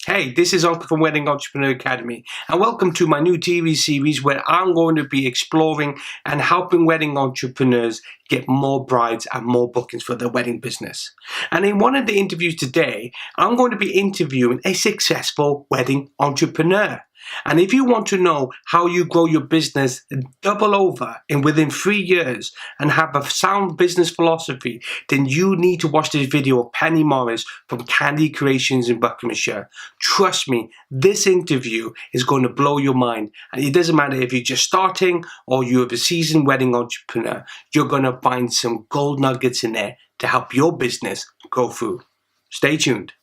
Hey, this is Onkar from Wedding Entrepreneur Academy, and welcome to my new TV series where I'm going to be exploring and helping wedding entrepreneurs get more brides and more bookings for their wedding business. And in one of the interviews today, I'm going to be interviewing a successful wedding entrepreneur. And if you want to know how you grow your business double over within 3 years and have a sound business philosophy, then you need to watch this video of Penni from Candy Creations in Buckinghamshire. Trust me, this interview is going to blow your mind. And it doesn't matter if you're just starting or you're a seasoned wedding entrepreneur, you're going to find some gold nuggets in there to help your business go through. Stay tuned.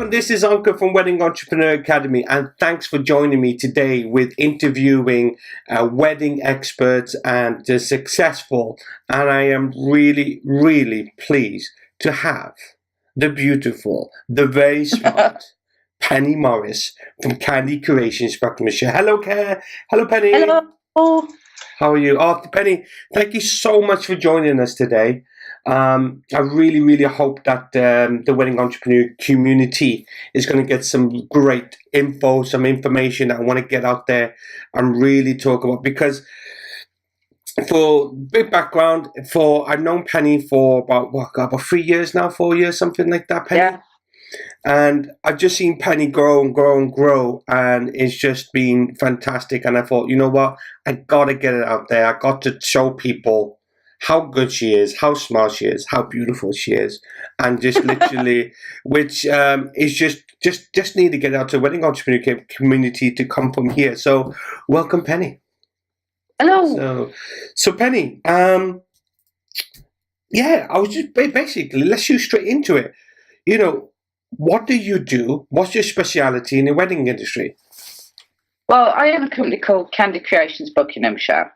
This is Onkar from Wedding Entrepreneur Academy, and thanks for joining me today with interviewing wedding experts and successful. And I am really, really pleased to have the beautiful, the very smart Penni from Candy Creations, Buckinghamshire. Hello, Hello, Penni. Hello. How are you? Oh, Penni, thank you so much for joining us today. I really, really hope that the wedding entrepreneur community is going to get some great info, some information that I want to get out there and really talk about. Because for big background, I've known Penni for about 3 years now, 4 years, something like that, Penni. Yeah. And I've just seen Penni grow and grow and grow, and it's just been fantastic. And I thought, you know what, I got to get it out there. I got to show people how good she is, how smart she is, how beautiful she is, and just literally, which is just need to get out to the wedding entrepreneur community to come from here. So, welcome, Penni. Hello. So Penni, yeah, I was just basically, let's shoot straight into it. You know, what do you do? What's your speciality in the wedding industry? Well, I own a company called Candy Creations Buckinghamshire.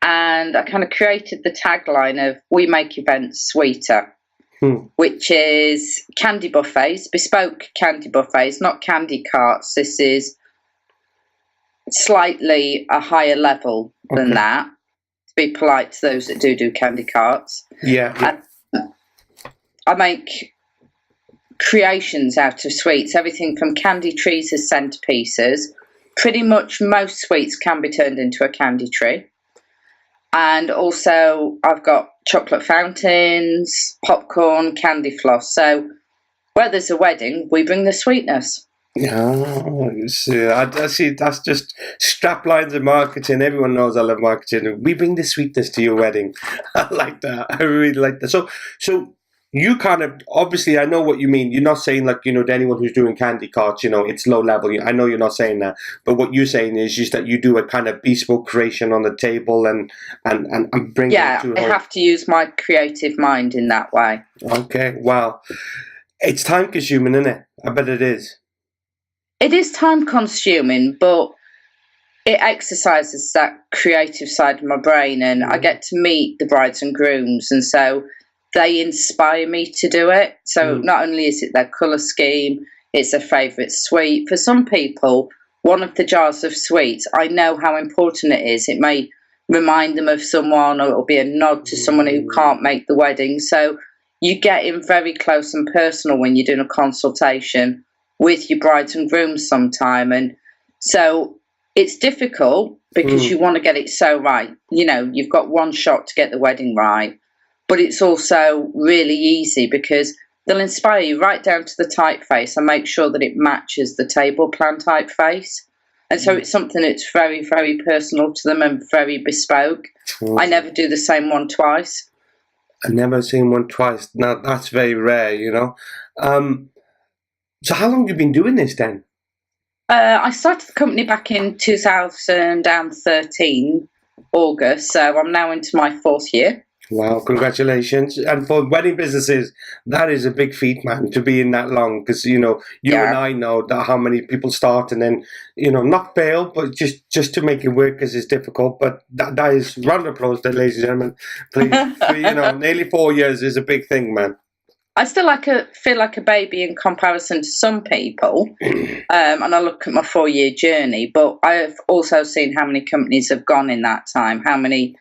And I kind of created the tagline of "We make events sweeter," which is candy buffets, bespoke candy buffets, not candy carts. This is slightly a higher level than that, to be polite to those that do candy carts. Yeah. I make creations out of sweets, everything from candy trees as centerpieces. Pretty much most sweets can be turned into a candy tree. And also, I've got chocolate fountains, popcorn, candy floss. So, where there's a wedding, we bring the sweetness. Oh, I see. That's just strap lines of marketing. Everyone knows I love marketing. We bring the sweetness to your wedding. I like that. I really like that. So you kind of, obviously, I know what you mean. You're not saying like, to anyone who's doing candy carts, it's low level. I know you're not saying that, but what you're saying is just that you do a kind of bespoke creation on the table and bring it to I have to use my creative mind in that way. Okay, wow. It's time consuming, isn't it? I bet it is. It is time consuming, but it exercises that creative side of my brain, and I get to meet the brides and grooms, and so they inspire me to do it. So not only is it their colour scheme, it's their favourite sweet. For some people, one of the jars of sweets, I know how important it is. It may remind them of someone, or it'll be a nod to someone who can't make the wedding. So you get in very close and personal when you're doing a consultation with your brides and grooms sometime. And so it's difficult because you want to get it so right. You've got one shot to get the wedding right. But it's also really easy because they'll inspire you right down to the typeface and make sure that it matches the table plan typeface. And so it's something that's very, very personal to them and very bespoke. I never do the same one twice. I've never seen one twice. Now, that's very rare, So how long have you been doing this then? I started the company back in 2013, August. So I'm now into my 4th year. Wow, congratulations. And for wedding businesses, that is a big feat, man, to be in that long. Because, and I know that how many people start and then, not fail, but just to make it work because it's difficult. But that is, round of applause there, ladies and gentlemen. Please, nearly 4 years is a big thing, man. I still feel like a baby in comparison to some people, and I look at my 4-year journey. But I've also seen how many companies have gone in that time, how many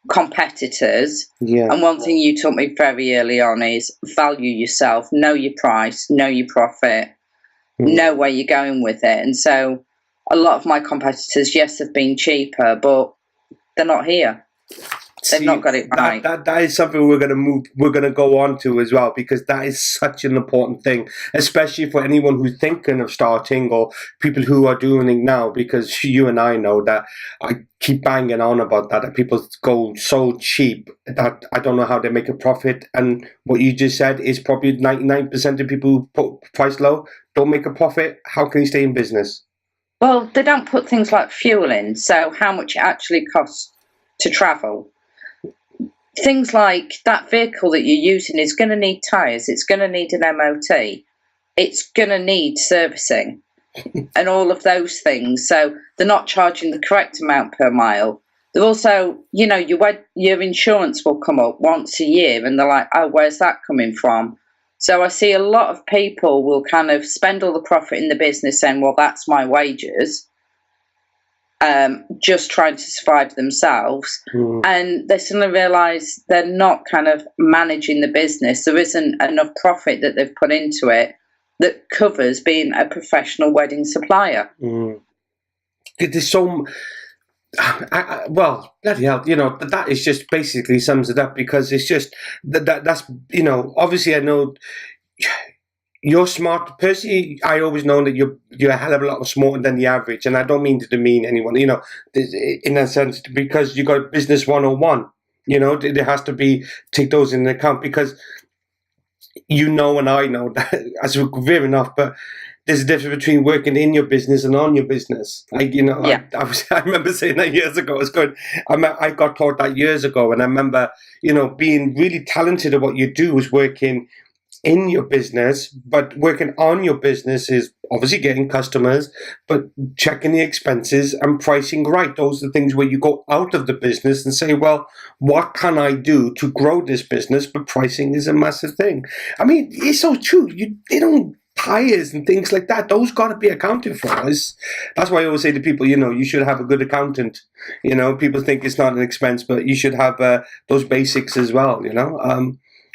competitors. Yeah. And one thing you taught me very early on is value yourself, know your price, know your profit, know where you're going with it. And so, a lot of my competitors, yes, have been cheaper, but they're not here. They've not got it right. That is something we're going to go on to as well, because that is such an important thing, especially for anyone who's thinking of starting or people who are doing it now, because you and I know that I keep banging on about that people go so cheap that I don't know how they make a profit. And what you just said is probably 99% of people who put price low don't make a profit. How can you stay in business? Well, they don't put things like fuel in, so how much it actually costs to travel. Things like that vehicle that you're using is going to need tyres, it's going to need an MOT, it's going to need servicing, and all of those things. So they're not charging the correct amount per mile. They're also, your insurance will come up once a year, and they're like, oh, where's that coming from? So I see a lot of people will kind of spend all the profit in the business saying, well, that's my wages, just trying to survive themselves. And they suddenly realise they're not kind of managing the business. There isn't enough profit that they've put into it that covers being a professional wedding supplier. There's so... well, bloody hell, that is just basically sums it up, because it's just that's obviously I know you're smart. Personally, I always know that you're a hell of a lot smarter than the average, and I don't mean to demean anyone, in a sense, because you got business 101. There has to be, take those into account, because and I know that as we're fair enough, but there's a difference between working in your business and on your business. Yeah. I remember saying that years ago. It's good. I got taught that years ago, and I remember, being really talented at what you do is working in your business, but working on your business is obviously getting customers, but checking the expenses and pricing right. Those are the things where you go out of the business and say, well, what can I do to grow this business? But pricing is a massive thing. I mean, it's so true. They don't tires and things like that. Those got to be accounted for. That's why I always say to people, you should have a good accountant. People think it's not an expense, but you should have those basics as well.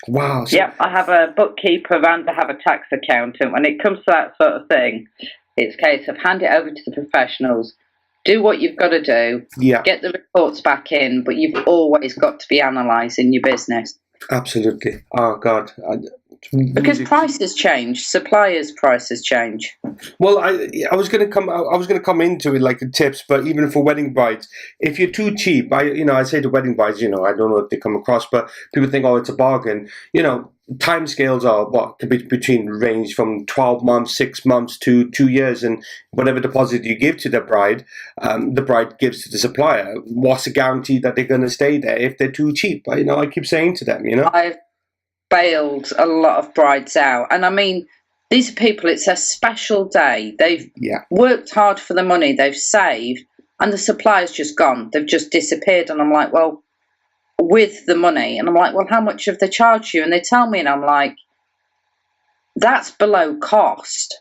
Wow. Yeah, I have a bookkeeper and I have a tax accountant. When it comes to that sort of thing, it's a case of hand it over to the professionals. Do what you've got to do. Yeah. Get the reports back in, but you've always got to be analysing your business. Absolutely. Oh God. Because prices change, suppliers' prices change. Well, I was going to come into it like the tips, but even for wedding brides, if you're too cheap, I say to wedding brides, I don't know if they come across, but people think, oh, it's a bargain. Time scales are what could be between range from 12 months, 6 months to 2 years, and whatever deposit you give to the bride gives to the supplier. What's the guarantee that they're going to stay there if they're too cheap? I keep saying to them, I've bailed a lot of brides out, and I mean, these are people, it's a special day, they've worked hard for the money, they've saved, and the supplier's just gone, they've just disappeared. And I'm like, well, with the money, and I'm like, well, how much have they charged you? And they tell me, and I'm like, that's below cost.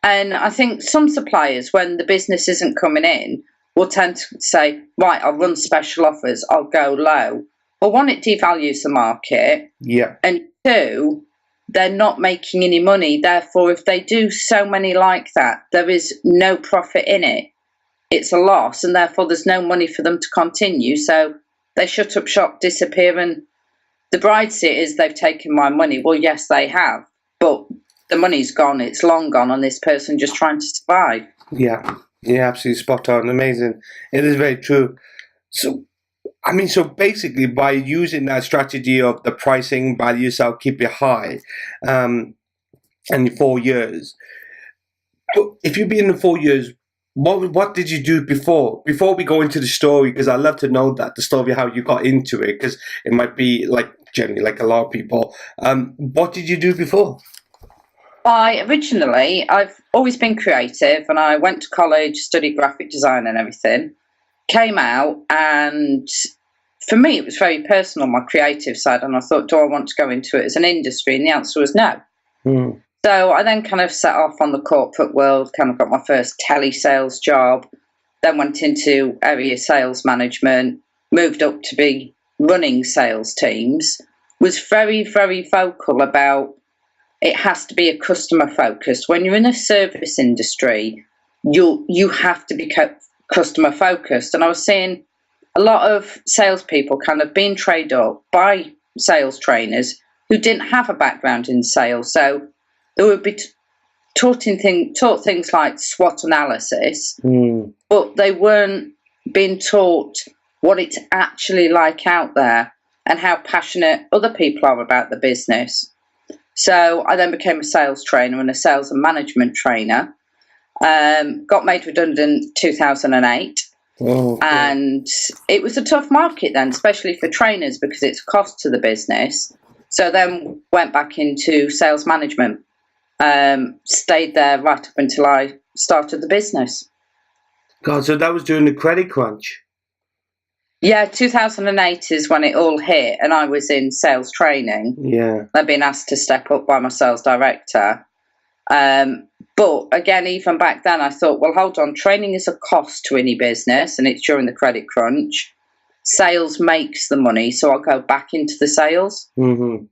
And I think some suppliers, when the business isn't coming in, will tend to say, right, I'll run special offers, I'll go low. Well, one, it devalues the market. Yeah. And two, they're not making any money. Therefore, if they do so many like that, there is no profit in it. It's a loss, and therefore there's no money for them to continue. So they shut up shop, disappear, and the bride see it as they've taken my money. Well, yes, they have, but the money's gone. It's long gone on this person just trying to survive. Yeah, absolutely spot on. Amazing. It is very true. So basically, by using that strategy of the pricing, value yourself, keep it high, and 4 years. But if you've been in 4 years, what did you do before? Before we go into the story, because I love to know the story, how you got into it, because it might be generally like a lot of people. What did you do before? Originally, I've always been creative, and I went to college, studied graphic design and everything. Came out, and for me, it was very personal, my creative side, and I thought, do I want to go into it as an industry? And the answer was no. Mm. So I then kind of set off on the corporate world, kind of got my first telesales job, then went into area sales management, moved up to be running sales teams, was very, very vocal about it has to be a customer focused. When you're in a service industry, you have to be customer focused. And I was seeing a lot of salespeople kind of being trained up by sales trainers who didn't have a background in sales. So they would be taught things like SWOT analysis, but they weren't being taught what it's actually like out there and how passionate other people are about the business. So I then became a sales trainer and a sales and management trainer. Got made redundant in 2008. Oh, and it was a tough market then, especially for trainers, because it's a cost to the business. So then went back into sales management. Stayed there right up until I started the business. God, so that was during the credit crunch. Yeah, 2008 is when it all hit, and I was in sales training. Yeah. I'd been asked to step up by my sales director. But again, even back then, I thought, well, hold on, training is a cost to any business, and it's during the credit crunch. Sales makes the money, so I'll go back into the sales. Mm-hmm.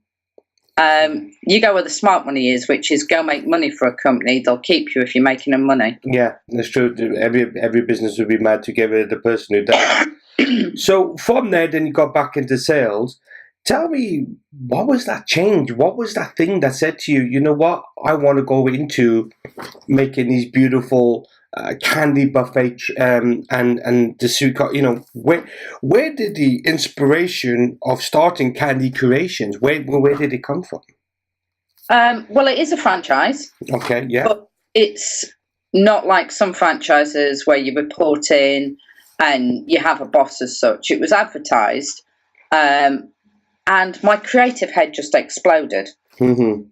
You go where the smart money is, which is go make money for a company. They'll keep you if you're making them money. Yeah, that's true. Every business would be mad to get rid of the person who does. So from there, then you got back into sales. Tell me, what was that change? What was that thing that said to you, you know what, I want to go into making these beautiful candy buffet and the sweet, you know, where did the inspiration of starting Candy Creations, where did it come from? Well, it is a franchise. Okay, yeah. But it's not like some franchises where you report in and you have a boss as such. It was advertised. And my creative head just exploded. Mm-hmm.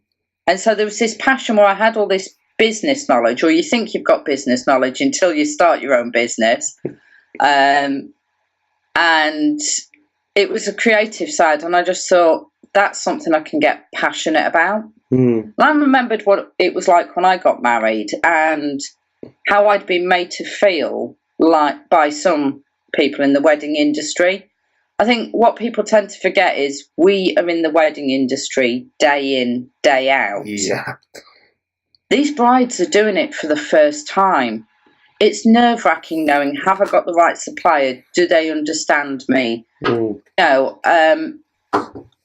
And so there was this passion where I had all this business knowledge, or you think you've got business knowledge until you start your own business. And it was a creative side, and I just thought, that's something I can get passionate about. And I remembered what it was like when I got married and how I'd been made to feel like by some people in the wedding industry. I think what people tend to forget is we are in the wedding industry day in, day out. Yeah. These brides are doing it for the first time. It's nerve-wracking knowing, have I got the right supplier? Do they understand me? No.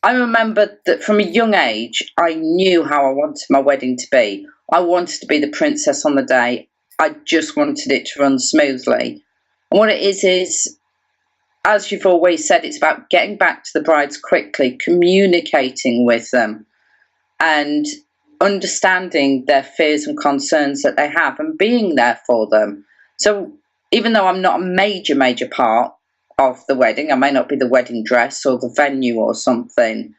I remember that from a young age, I knew how I wanted my wedding to be. I wanted to be the princess on the day. I just wanted it to run smoothly. And what it is, as you've always said, it's about getting back to the brides quickly, communicating with them, and understanding their fears and concerns that they have and being there for them. So even though I'm not a major part of the wedding, I may not be the wedding dress or the venue or something,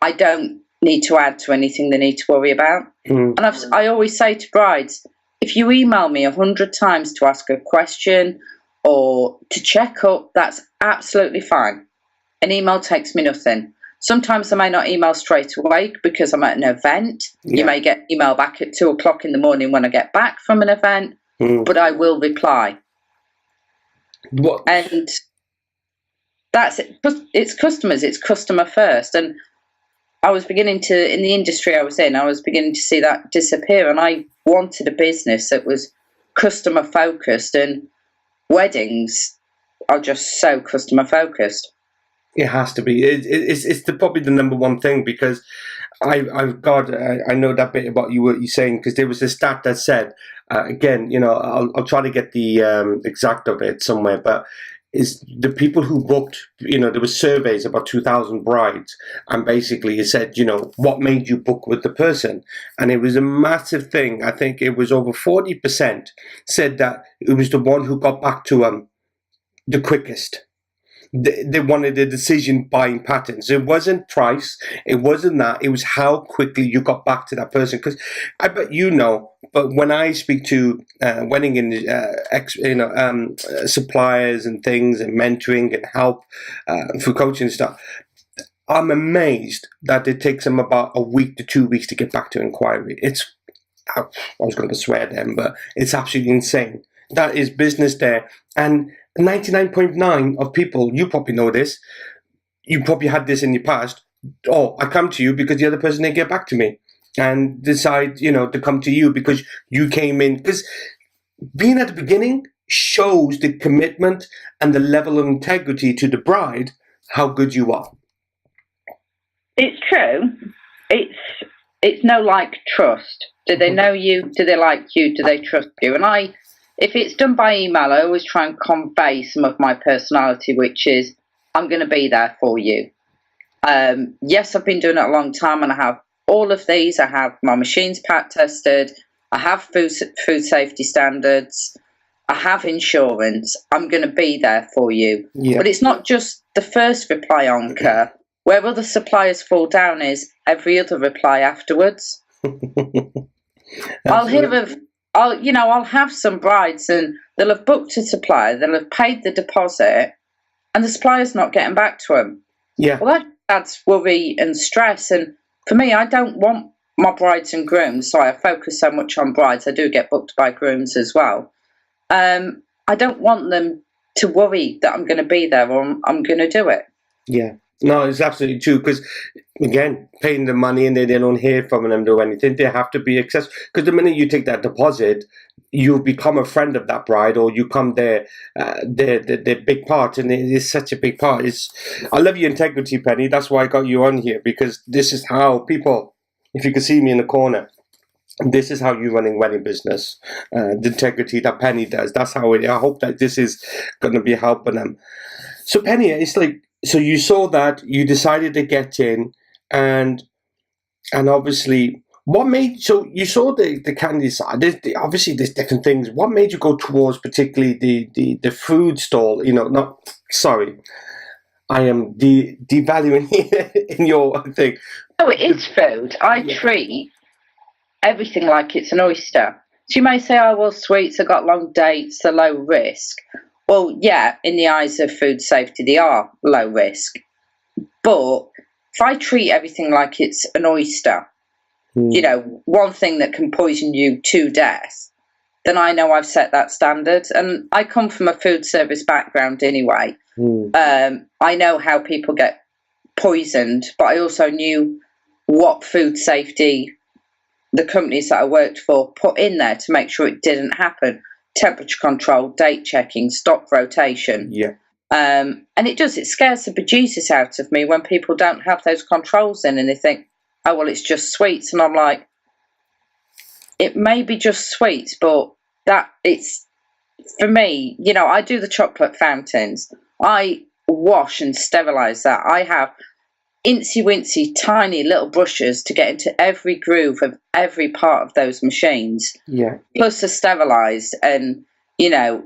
I don't need to add to anything they need to worry about. And I always say to brides, if you email me 100 times to ask a question or to check up, that's absolutely fine. An email takes me nothing. Sometimes I may not email straight away because I'm at an event. Yeah. You may get email back at 2:00 in the morning when I get back from an event, but I will reply. What? And that's it. It's customers. It's customer first. And I was beginning to, in the industry I was in, I was beginning to see that disappear. And I wanted a business that was customer focused, and weddings are just so customer focused. It has to be. It's probably the number one thing, because I know that bit about what you're saying, because there was a stat that said, again, you know, I'll try to get the exact of it somewhere, but is the people who booked, you know, there were surveys about 2,000 brides, and basically it said, you know, what made you book with the person? And it was a massive thing. I think it was over 40% said that it was the one who got back to them the quickest. they wanted a decision buying patterns. It wasn't price. It wasn't that. It was how quickly you got back to that person. Because I bet you know, but when I speak to wedding and suppliers and things and mentoring and help for coaching and stuff, I'm amazed that it takes them about a week to 2 weeks to get back to inquiry. I was going to swear then, but it's absolutely insane. That is business there. And 99.9 of people, you probably know this, you probably had this in your past. Oh, I come to you because the other person didn't get back to me, and decide, to come to you because you came in. Because being at the beginning shows the commitment and the level of integrity to the bride, how good you are. It's true. It's no like trust. Do they know you? Do they like you? Do they trust you? And if it's done by email, I always try and convey some of my personality, which is, I'm going to be there for you. Yes, I've been doing it a long time, and I have all of these. I have my machines pack tested. I have food safety standards. I have insurance. I'm going to be there for you. Yeah. But it's not just the first reply, Onkar. Where other suppliers fall down is every other reply afterwards. I'll have some brides and they'll have booked a supplier, they'll have paid the deposit, and the supplier's not getting back to them. Yeah. Well, that adds worry and stress. And for me, I don't want my brides and grooms, so I focus so much on brides. I do get booked by grooms as well. I don't want them to worry that I'm going to be there or I'm going to do it. Yeah. No, it's absolutely true, because, again, paying the money and they don't hear from them or anything, they have to be accessible. Because the minute you take that deposit, you become a friend of that bride, or you come their big part, and it is such a big part. I love your integrity, Penny. That's why I got you on here, because this is how people, if you can see me in the corner, this is how you're running wedding business. The integrity that Penny does, that's how I hope that this is going to be helping them. So, Penny, it's like, so you saw that, you decided to get in, and obviously, so you saw the candy side. Obviously, there's different things. What made you go towards particularly the food stall? I am devaluing in your thing. No, it is food. I treat everything like it's an oyster. So you may say, oh, well, sweets have got long dates, they're low risk. Well, yeah, in the eyes of food safety, they are low risk. But if I treat everything like it's an oyster, one thing that can poison you to death, then I know I've set that standard. And I come from a food service background anyway. I know how people get poisoned, but I also knew what food safety the companies that I worked for put in there to make sure it didn't happen. Temperature control, date checking, stock rotation. Yeah. And it scares the bejesus out of me when people don't have those controls in and they think, oh, well, it's just sweets. And I'm like, it may be just sweets, but for me, I do the chocolate fountains. I wash and sterilize that. I have incy-wincy, tiny little brushes to get into every groove of every part of those machines. Yeah. Plus they're sterilised and,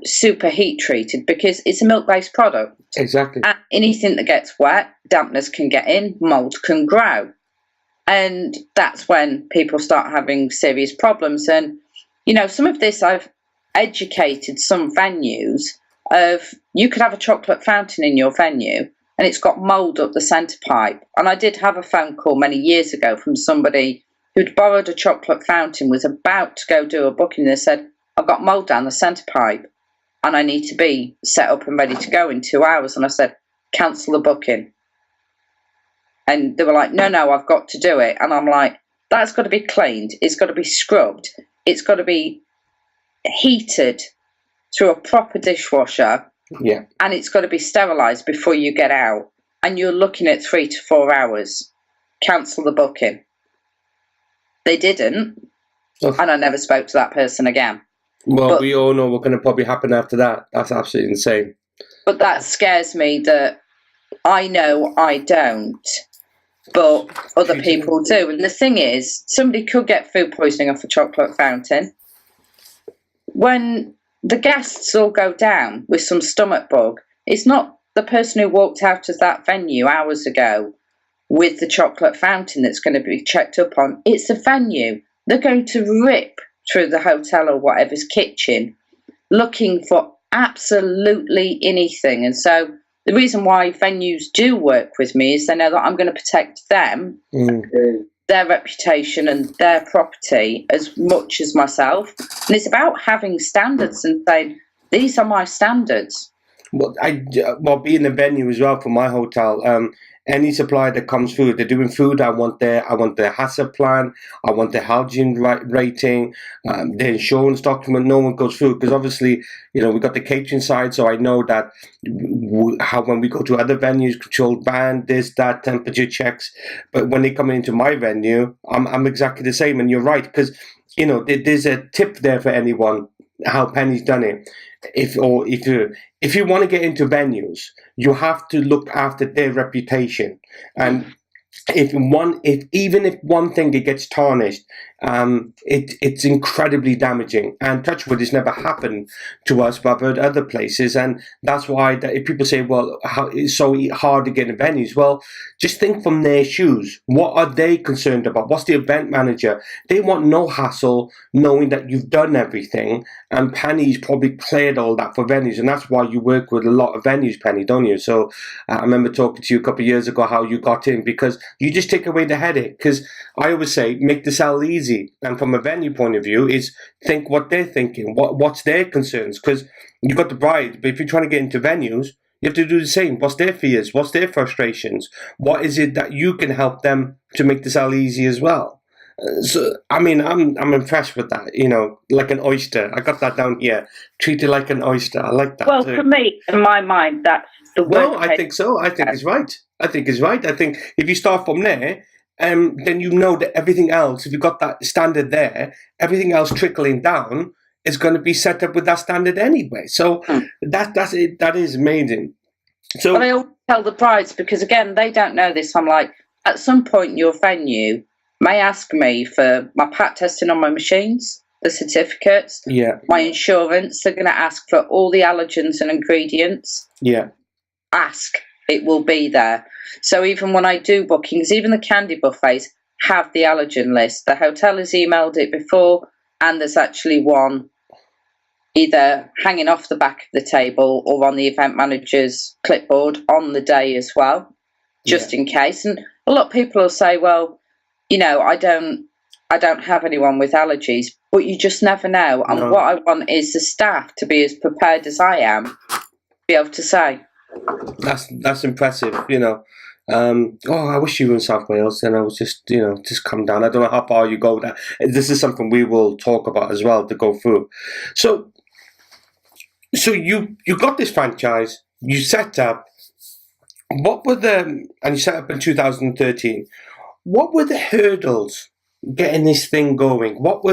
super heat treated, because it's a milk-based product. Exactly. And anything that gets wet, dampness can get in, mould can grow. And that's when people start having serious problems. And, some of this I've educated some venues of, you could have a chocolate fountain in your venue and it's got mould up the centre pipe. And I did have a phone call many years ago from somebody who'd borrowed a chocolate fountain, was about to go do a booking, and they said, I've got mould down the centre pipe and I need to be set up and ready to go in 2 hours. And I said, cancel the booking. And they were like, no, I've got to do it. And I'm like, that's got to be cleaned. It's got to be scrubbed. It's got to be heated through a proper dishwasher. Yeah. And it's got to be sterilised before you get out. And you're looking at 3 to 4 hours. Cancel the booking. They didn't. Oh. And I never spoke to that person again. Well, we all know what's going to probably happen after that. That's absolutely insane. But that scares me that I know I don't, but other people do. And the thing is, somebody could get food poisoning off a chocolate fountain. When the guests all go down with some stomach bug, it's not the person who walked out of that venue hours ago with the chocolate fountain that's going to be checked up on, it's the venue. They're going to rip through the hotel or whatever's kitchen looking for absolutely anything. And so the reason why venues do work with me is they know that I'm going to protect them, their reputation and their property as much as myself. And it's about having standards and saying, these are my standards. Well, being a venue as well for my hotel, any supplier that comes through, they're doing food. I want their HACCP plan. I want their hygiene rating, their insurance document. No one goes through because obviously, we've got the catering side. So I know that how when we go to other venues, controlled band, this, that, temperature checks. But when they come into my venue, I'm exactly the same. And you're right because there's a tip there for anyone how Penny's done it. If you want to get into venues, you have to look after their reputation, and even if one thing it gets tarnished, it's incredibly damaging. And touch wood, it's never happened to us, but I've heard other places, and that's why if people say, "Well, how it's so hard to get in venues?" Well, just think from their shoes. What are they concerned about? What's the event manager? They want no hassle, knowing that you've done everything. And Penny's probably cleared all that for venues, and that's why you work with a lot of venues, Penny, don't you? So I remember talking to you a couple of years ago how you got in because you just take away the headache. Because I always say, make the sell easy. And from a venue point of view, is think what they're thinking, what's their concerns. Because you've got the bride, but if you're trying to get into venues, you have to do the same. What's their fears? What's their frustrations? What is it that you can help them to make the sell easy as well? So, I mean, I'm impressed with that, like an oyster. I got that down here. Treat it like an oyster. I like that. Well, for me, in my mind, that's the word. No, I think so. I think it's right. I think if you start from there, then you know that everything else, if you've got that standard there, everything else trickling down is going to be set up with that standard anyway. So that's it. That is amazing. So, but I always tell the brides, because again, they don't know this. I'm like, at some point, your venue may ask me for my pat testing on my machines, the certificates, my insurance. They're going to ask for all the allergens and ingredients. Ask. It will be there. So even when I do bookings, even the candy buffets have the allergen list. The hotel has emailed it before, and there's actually one either hanging off the back of the table or on the event manager's clipboard on the day as well, just in case. And a lot of people will say, well, I don't have anyone with allergies, but you just never know. And what I want is the staff to be as prepared as I am, to be able to say. That's impressive, I wish you were in South Wales, and I was just come down. I don't know how far you go there. This is something we will talk about as well to go through. So you got this franchise, you set up. What were and you set up in 2013. What were the hurdles getting this thing going? What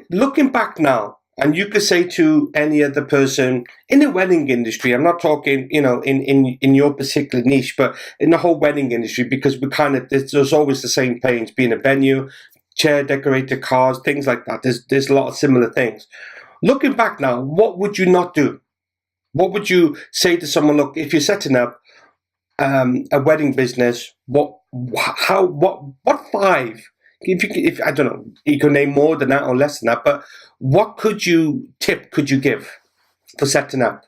looking back now, and you could say to any other person in the wedding industry, I'm not talking, in your particular niche, but in the whole wedding industry, because there's always the same pains, being a venue, chair decorator, cars, things like that. There's a lot of similar things. Looking back now, what would you not do? What would you say to someone, look, if you're setting up a wedding business, what five? If I don't know, you can name more than that or less than that, but what could you give for setting up?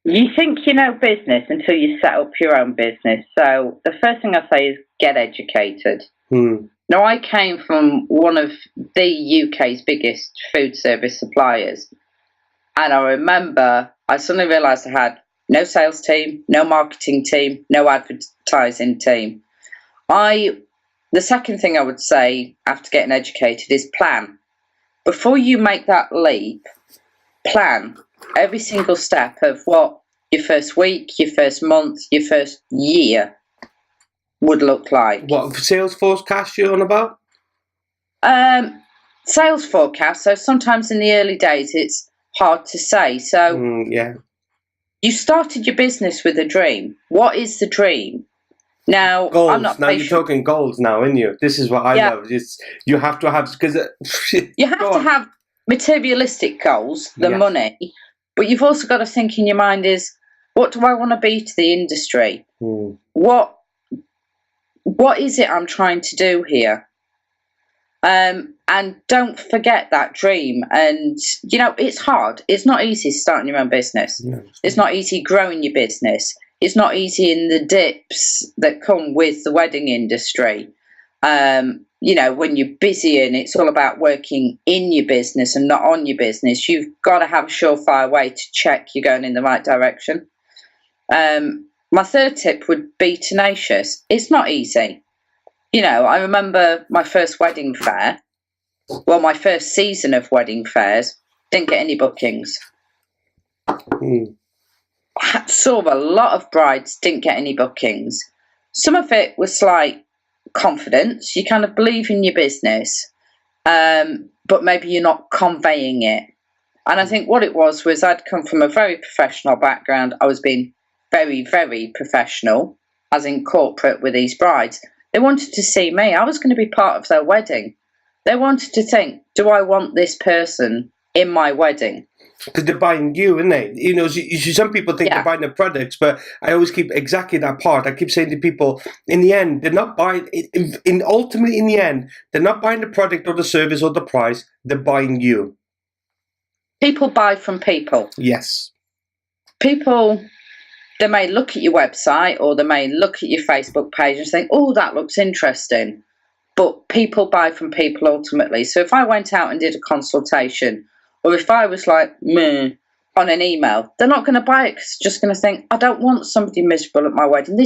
You think you know business until you set up your own business. So the first thing I say is get educated. Now, I came from one of the UK's biggest food service suppliers, and I remember I suddenly realised I had no sales team, no marketing team, no advertising team. The second thing I would say after getting educated is plan. Before you make that leap, plan every single step of what your first week, your first month, your first year would look like. What sales forecast you're on about? Sales forecast. So sometimes in the early days, it's hard to say. So you started your business with a dream. What is the dream? Now, goals. I'm not now you're talking goals now, aren't you? This is what I love. You have to have, because you have to have materialistic goals, the money, But you've also got to think in your mind is, what do I want to be to the industry? What is it I'm trying to do here? And don't forget that dream. And, you know, it's hard. It's not easy starting your own business. No. It's not easy growing your business. It's not easy in the dips that come with the wedding industry. You know, when you're busy and it's all about working in your business and not on your business, you've got to have a surefire way to check you're going in the right direction. My third tip would be tenacious. It's not easy. You know, I remember my first wedding fair, well, my first season of wedding fairs, didn't get any bookings. Saw a lot of brides, didn't get any bookings. Some of it was like confidence. You kind of believe in your business, but maybe you're not conveying it. And I think what it was I'd come from a very professional background. I was being very, very professional, as in corporate with these brides. They wanted to see me. I was going to be part of their wedding. They wanted to think, do I want this person in my wedding? Because they're buying you, isn't they? You know, some people think they're buying the products, but I always keep exactly that part. I keep saying to people, in the end, they're not buying, ultimately in the end, they're not buying the product or the service or the price, they're buying you. People buy from people. Yes. People, they may look at your website or they may look at your Facebook page and think, oh, that looks interesting. But people buy from people ultimately. So if I went out and did a consultation, or if I was like, meh, on an email, they're not going to buy it because they're just going to think, I don't want somebody miserable at my wedding.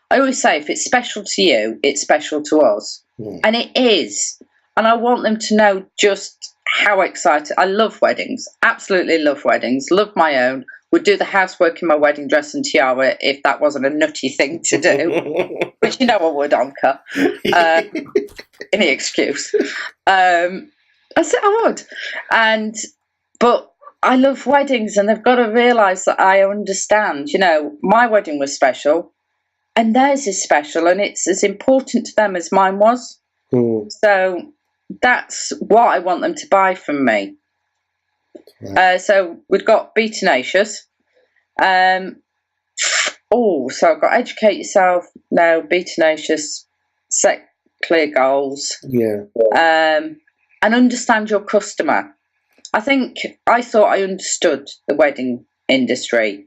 I always say, if it's special to you, it's special to us. And it is. And I want them to know just how excited. I love weddings, absolutely love weddings, love my own. Would do the housework in my wedding dress and tiara if that wasn't a nutty thing to do, which you know I would, Onkar. Any excuse. I said I would. But I love weddings, and they've got to realise that I understand, you know, my wedding was special and theirs is special, and it's as important to them as mine was. So that's what I want them to buy from me. So we've got be tenacious. So I've got educate yourself. No, be tenacious. Set clear goals. And understand your customer. I thought I understood the wedding industry,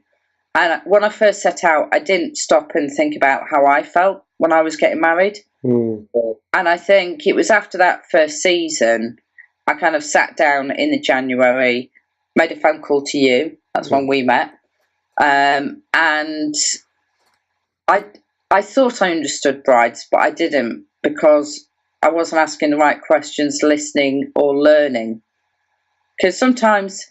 and when I first set out, I didn't stop and think about how I felt when I was getting married. And I think it was after that first season, I kind of sat down in the January, made a phone call to you. That's when we met. And I thought I understood brides, but I didn't, because I wasn't asking the right questions, listening or learning. Because sometimes,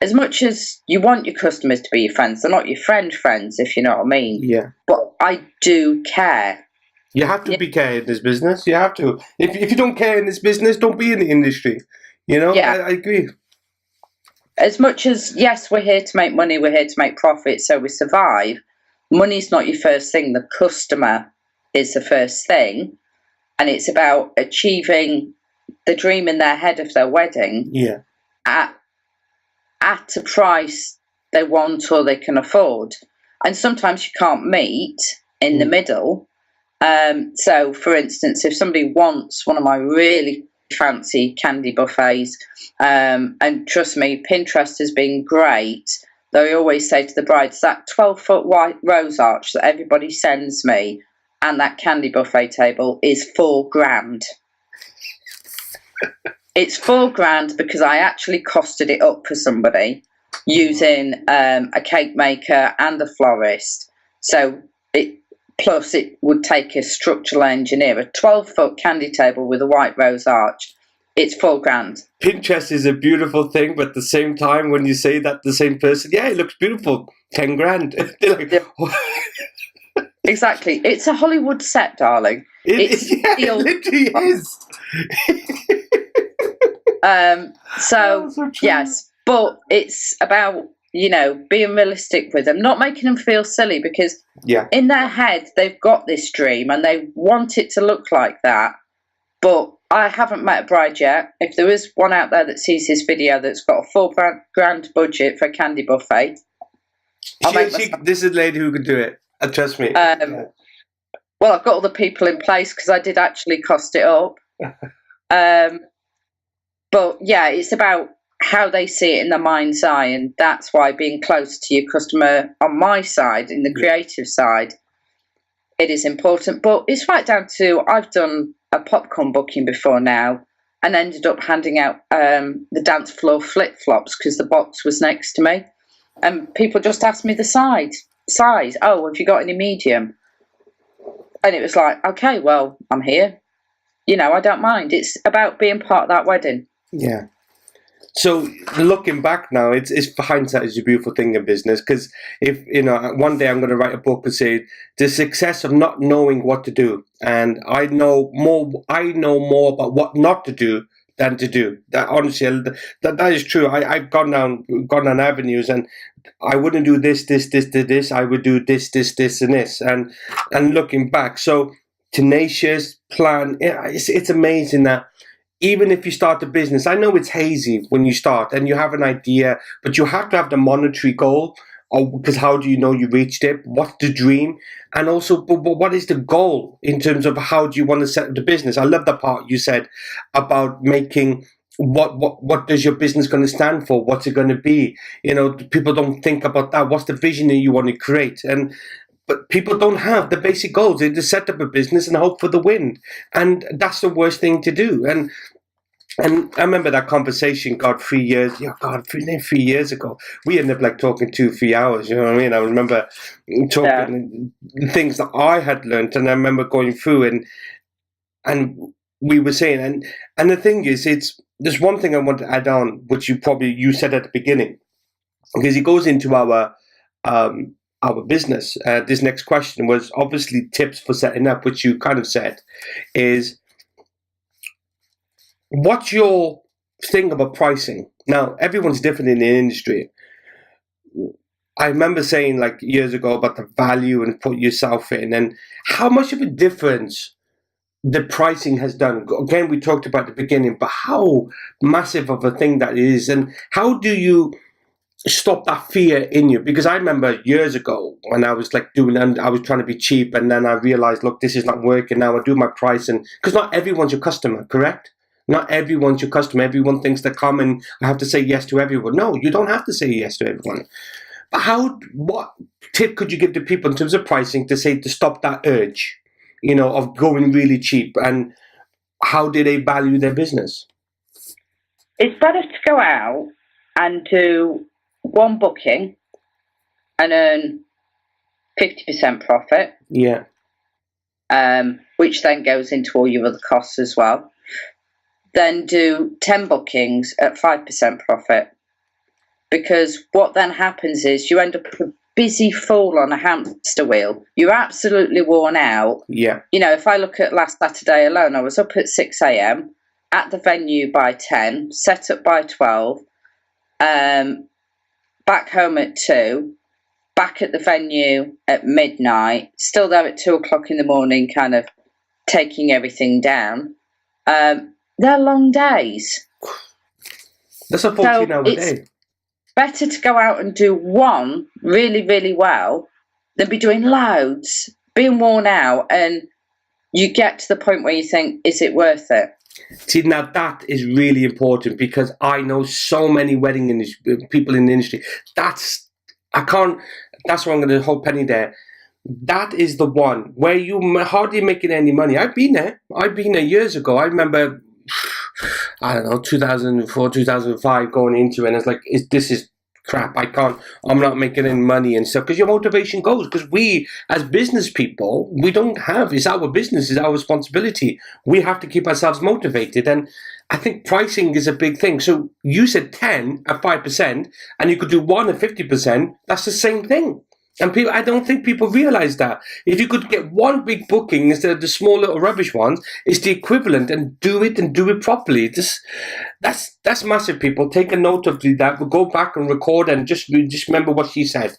as much as you want your customers to be your friends, they're not your friends, if you know what I mean. Yeah. But I do care. You have to be care in this business. You have to. If you don't care in this business, don't be in the industry. You know, I agree. As much as, yes, we're here to make money, we're here to make profit, so we survive, money's not your first thing. The customer is the first thing. And it's about achieving the dream in their head of their wedding at a price they want or they can afford. And sometimes you can't meet in the middle. So, for instance, if somebody wants one of my really fancy candy buffets, and trust me, Pinterest has been great. They always say to the brides, that 12-foot white rose arch that everybody sends me and that candy buffet table is $4,000. It's $4,000 because I actually costed it up for somebody using a cake maker and a florist. So plus it would take a structural engineer. A 12-foot candy table with a white rose arch, it's $4,000. Pinterest is a beautiful thing, but at the same time, when you say that to the same person, it looks beautiful, $10,000. They're like, exactly. It's a Hollywood set, darling. It literally is. So yes, but it's about, you know, being realistic with them, not making them feel silly, because in their head they've got this dream and they want it to look like that, but I haven't met a bride yet. If there is one out there that sees this video that's got a £4 budget for a candy buffet, This is a lady who could do it. Trust me. Well, I've got all the people in place because I did actually cost it up. But yeah, it's about how they see it in their mind's eye, and that's why being close to your customer on my side, in the creative side, it is important. But it's right down to, I've done a popcorn booking before now and ended up handing out the dance floor flip-flops because the box was next to me, and people just asked me the size. Oh, have you got any medium? And it was like, okay, well, I'm here. I don't mind. It's about being part of that wedding. Yeah. So looking back now, it's hindsight is a beautiful thing in business, because if one day I'm going to write a book and say the success of not knowing what to do, and I know more about what not to do than to do. That honestly, that is true. I've gone down avenues, and I wouldn't do this. I would do this, and this, and looking back, so tenacious plan. It's amazing that. Even if you start a business, I know it's hazy when you start and you have an idea, but you have to have the monetary goal, because how do you know you reached it? What's the dream? And also, but what is the goal in terms of how do you want to set up the business? I love the part you said about making what does your business going to stand for? What's it going to be? People don't think about that. What's the vision that you want to create? But people don't have the basic goals. They just set up a business and hope for the wind. And that's the worst thing to do. And I remember that conversation, 3 years ago. We ended up talking 2-3 hours, you know what I mean? I remember talking things that I had learned, and I remember going through and we were saying, and the thing is, there's one thing I want to add on, which you said at the beginning, because it goes into our business. This next question was obviously tips for setting up, which you kind of said, is what's your thing about pricing? Now, everyone's different in the industry. I remember saying years ago about the value and put yourself in, and how much of a difference the pricing has done. Again, we talked about at the beginning, but how massive of a thing that is, and how do you stop that fear in you? Because I remember years ago when I was I was trying to be cheap, and then I realized, look, this is not working. Now I do my price, and because not everyone's your customer, correct? Not everyone's your customer. Everyone thinks they're coming. I have to say yes to everyone. No, you don't have to say yes to everyone. But what tip could you give to people in terms of pricing to stop that urge, of going really cheap, and how do they value their business? It's better to go out and do one booking and earn 50% profit. Yeah. Which then goes into all your other costs as well. Then do 10 bookings at 5% profit. Because what then happens is you end up a busy fool on a hamster wheel. You're absolutely worn out. Yeah. If I look at last Saturday alone, I was up at 6 a.m, at the venue by 10, set up by 12, back home at 2, back at the venue at midnight, still there at 2 o'clock in the morning, kind of taking everything down. They're long days. That's a 14-hour day. Better to go out and do one really, really well than be doing loads, being worn out, and you get to the point where you think, is it worth it? See, now that is really important, because I know so many people in the industry. That's why I'm going to hold Penny there. That is the one where you hardly making any money. I've been there years ago. I remember, I don't know, 2004, 2005 going into it, and it's this is crap. I'm not making any money and stuff, because your motivation goes, because we as business people, it's our business, it's our responsibility. We have to keep ourselves motivated, and I think pricing is a big thing. So you said 10 at 5%, and you could do 1 at 50%. That's the same thing. And I don't think people realize that. If you could get one big booking instead of the small little rubbish ones, it's the equivalent, and do it properly. That's massive, people. Take a note of that. We'll go back and record and just remember what she said.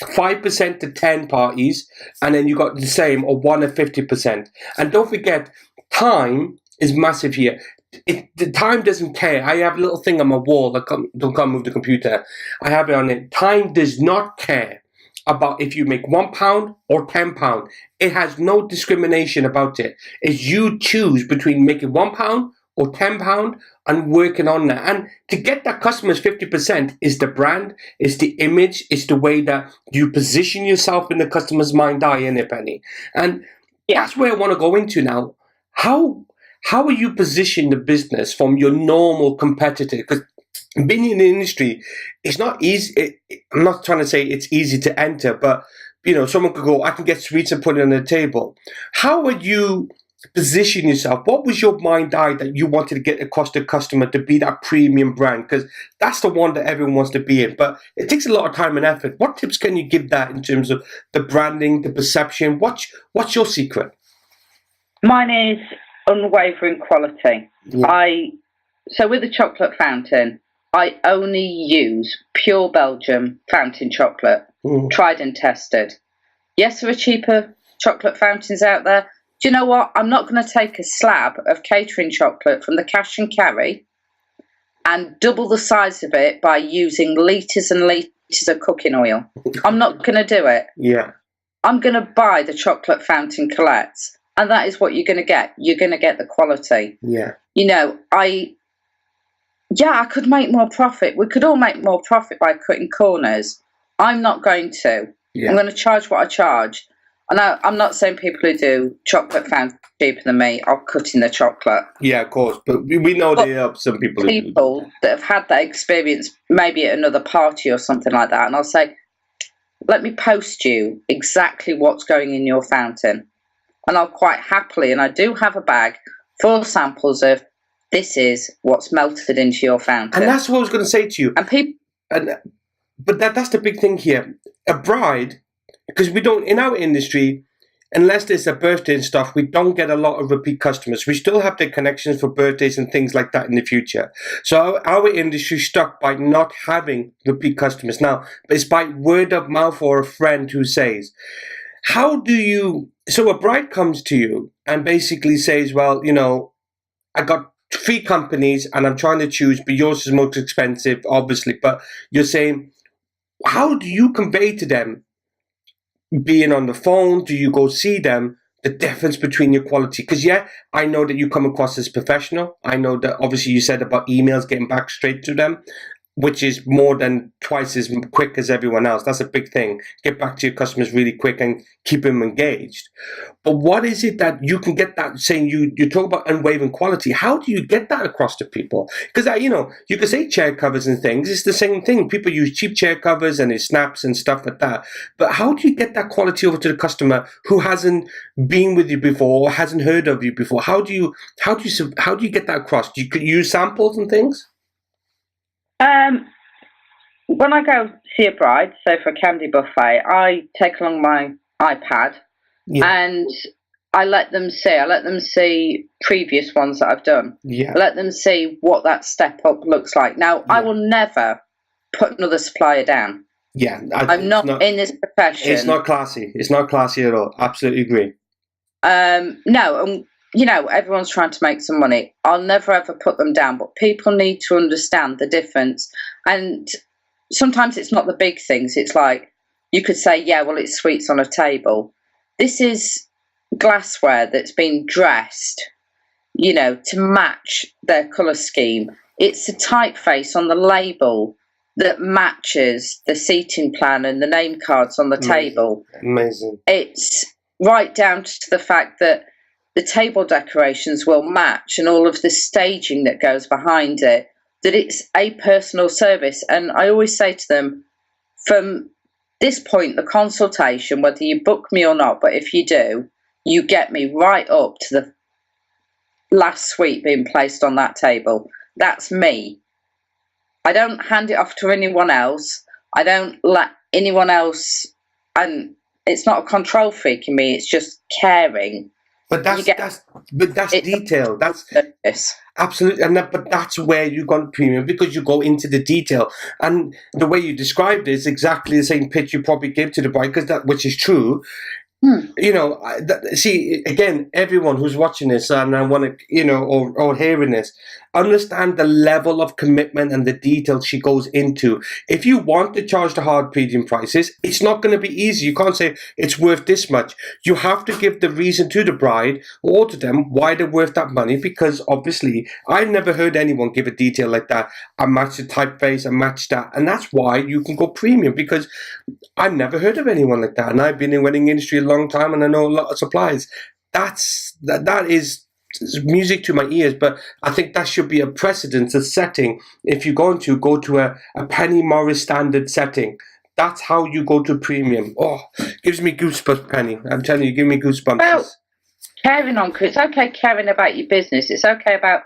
5% to 10 parties, and then you got the same, or 1 at 50%. And don't forget, time is massive here. The time doesn't care. I have a little thing on my wall that don't move the computer. I have it on it. Time does not care about if you make £1 or £10. It has no discrimination about it. It's you choose between making £1 or £10 and working on that. And to get that customer's 50% is the brand, it's the image, it's the way that you position yourself in the customer's mind eye, in it, Penny. And that's where I want to go into now. How are you positioning the business from your normal competitor? Because being in the industry, it's not easy. I'm not trying to say it's easy to enter, but someone could go, I can get sweets and put it on the table. How would you position yourself? What was your mind eye that you wanted to get across to the customer to be that premium brand? Because that's the one that everyone wants to be in, but it takes a lot of time and effort. What tips can you give that in terms of the branding, the perception? What's your secret? Mine is unwavering quality. Yeah. So with the chocolate fountain, I only use pure Belgium fountain chocolate, tried and tested. Yes, there are cheaper chocolate fountains out there. Do you know what? I'm not going to take a slab of catering chocolate from the cash and carry and double the size of it by using litres and litres of cooking oil. I'm not going to do it. Yeah. I'm going to buy the chocolate fountain Colette's, and that is what you're going to get. You're going to get the quality. Yeah. I could make more profit. We could all make more profit by cutting corners. I'm not going to. Yeah. I'm going to charge what I charge. And I'm not saying people who do chocolate fountain cheaper than me are cutting the chocolate. Yeah, of course. But we know there are some people that have had that experience, maybe at another party or something like that. And I'll say, let me post you exactly what's going in your fountain. And I'll quite happily, and I do have a bag full of samples of, this is what's melted into your fountain. And that's what I was going to say to you. But that's the big thing here. A bride, because we don't, in our industry, unless there's a birthday and stuff, we don't get a lot of repeat customers. We still have the connections for birthdays and things like that in the future. So our industry stuck by not having repeat customers. Now, it's by word of mouth or a friend who says, so a bride comes to you and basically says, well, I got 3 companies and I'm trying to choose, but yours is most expensive, obviously. But you're saying, how do you convey to them, being on the phone, do you go see them, the difference between your quality? Because I know that you come across as professional. I know that obviously you said about emails getting back straight to them, which is more than twice as quick as everyone else. That's a big thing. Get back to your customers really quick and keep them engaged. But what is it that you can get that, saying you talk about unwavering quality, how do you get that across to people? Because, you can say chair covers and things. It's the same thing. People use cheap chair covers and it snaps and stuff like that. But how do you get that quality over to the customer who hasn't been with you before or hasn't heard of you before? How do you get that across? Do you use samples and things? When I go see a bride, so for a candy buffet, I take along my iPad and I let them see previous ones that I've done. Yeah. I let them see what that step up looks like. Now, I will never put another supplier down. Yeah. I'm not in this profession. It's not classy. It's not classy at all. Absolutely agree. No, everyone's trying to make some money. I'll never ever put them down, but people need to understand the difference. And sometimes it's not the big things. It's like, you could say, it's sweets on a table. This is glassware that's been dressed, to match their colour scheme. It's a typeface on the label that matches the seating plan and the name cards on the table. Amazing. It's right down to the fact that the table decorations will match and all of the staging that goes behind it, that it's a personal service. And I always say to them, from this point, the consultation, whether you book me or not, but if you do, you get me right up to the last sweet being placed on that table. That's me. I don't hand it off to anyone else. I don't let anyone else, and it's not a control freak in me, it's just caring. But that's detail. That's absolutely, but that's where you got premium, because you go into the detail, and the way you described it is exactly the same pitch you probably give to the bride, which is true. You know, see, again, everyone who's watching this and I want to, you know, or hearing this, understand the level of commitment and the detail she goes into. If you want to charge the hard premium prices, it's not going to be easy. You can't say it's worth this much. You have to give the reason to the bride or to them why they're worth that money, because obviously I've never heard anyone give a detail like that. I match the typeface, I match that. And that's why you can go premium, because I've never heard of anyone like that. And I've been in the wedding industry a long time and I know a lot of suppliers. That is music to my ears, but I think that should be a precedent, a setting. If you're going to go to a Penny Morris standard setting, that's how you go to premium. Oh, gives me goosebumps, Penny. I'm telling you, give me goosebumps. Well, caring on, it's okay caring about your business. It's okay about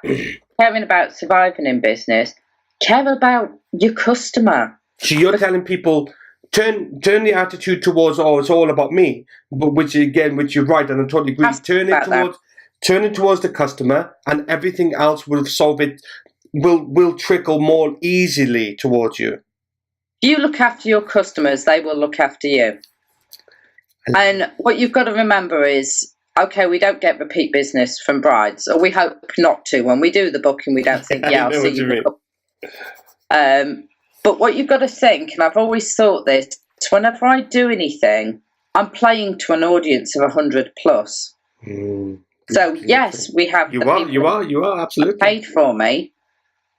caring about surviving in business. Care about your customer. So you're telling people, turn the attitude towards, oh, it's all about me, but which you're right, and I totally agree. Turn it towards the customer, and everything else will solve it. Will trickle more easily towards you. If you look after your customers, they will look after you. And what you've got to remember is, okay, we don't get repeat business from brides, or we hope not to. When we do the booking, we don't think, yeah, I'll see you. But what you've got to think, and I've always thought this, whenever I do anything, I'm playing to an audience of 100 plus. So yes, we have. You are absolutely paid for me,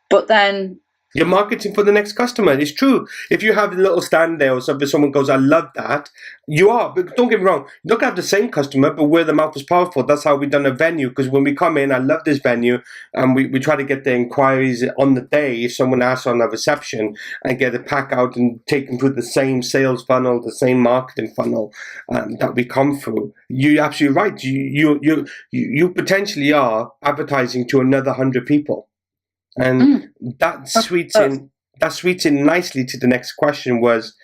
but then you're marketing for the next customer. It's true. If you have a little stand there or something, someone goes, I love that. You are, but don't get me wrong. You're not going to have the same customer, but word of mouth is powerful. That's how we've done a venue. Because when we come in, I love this venue. And we try to get the inquiries on the day if someone asks on a reception, and get a pack out and take them through the same sales funnel, the same marketing funnel that we come through. You're absolutely right. You potentially are advertising to another 100 people. And that sweets in nicely to the next question was,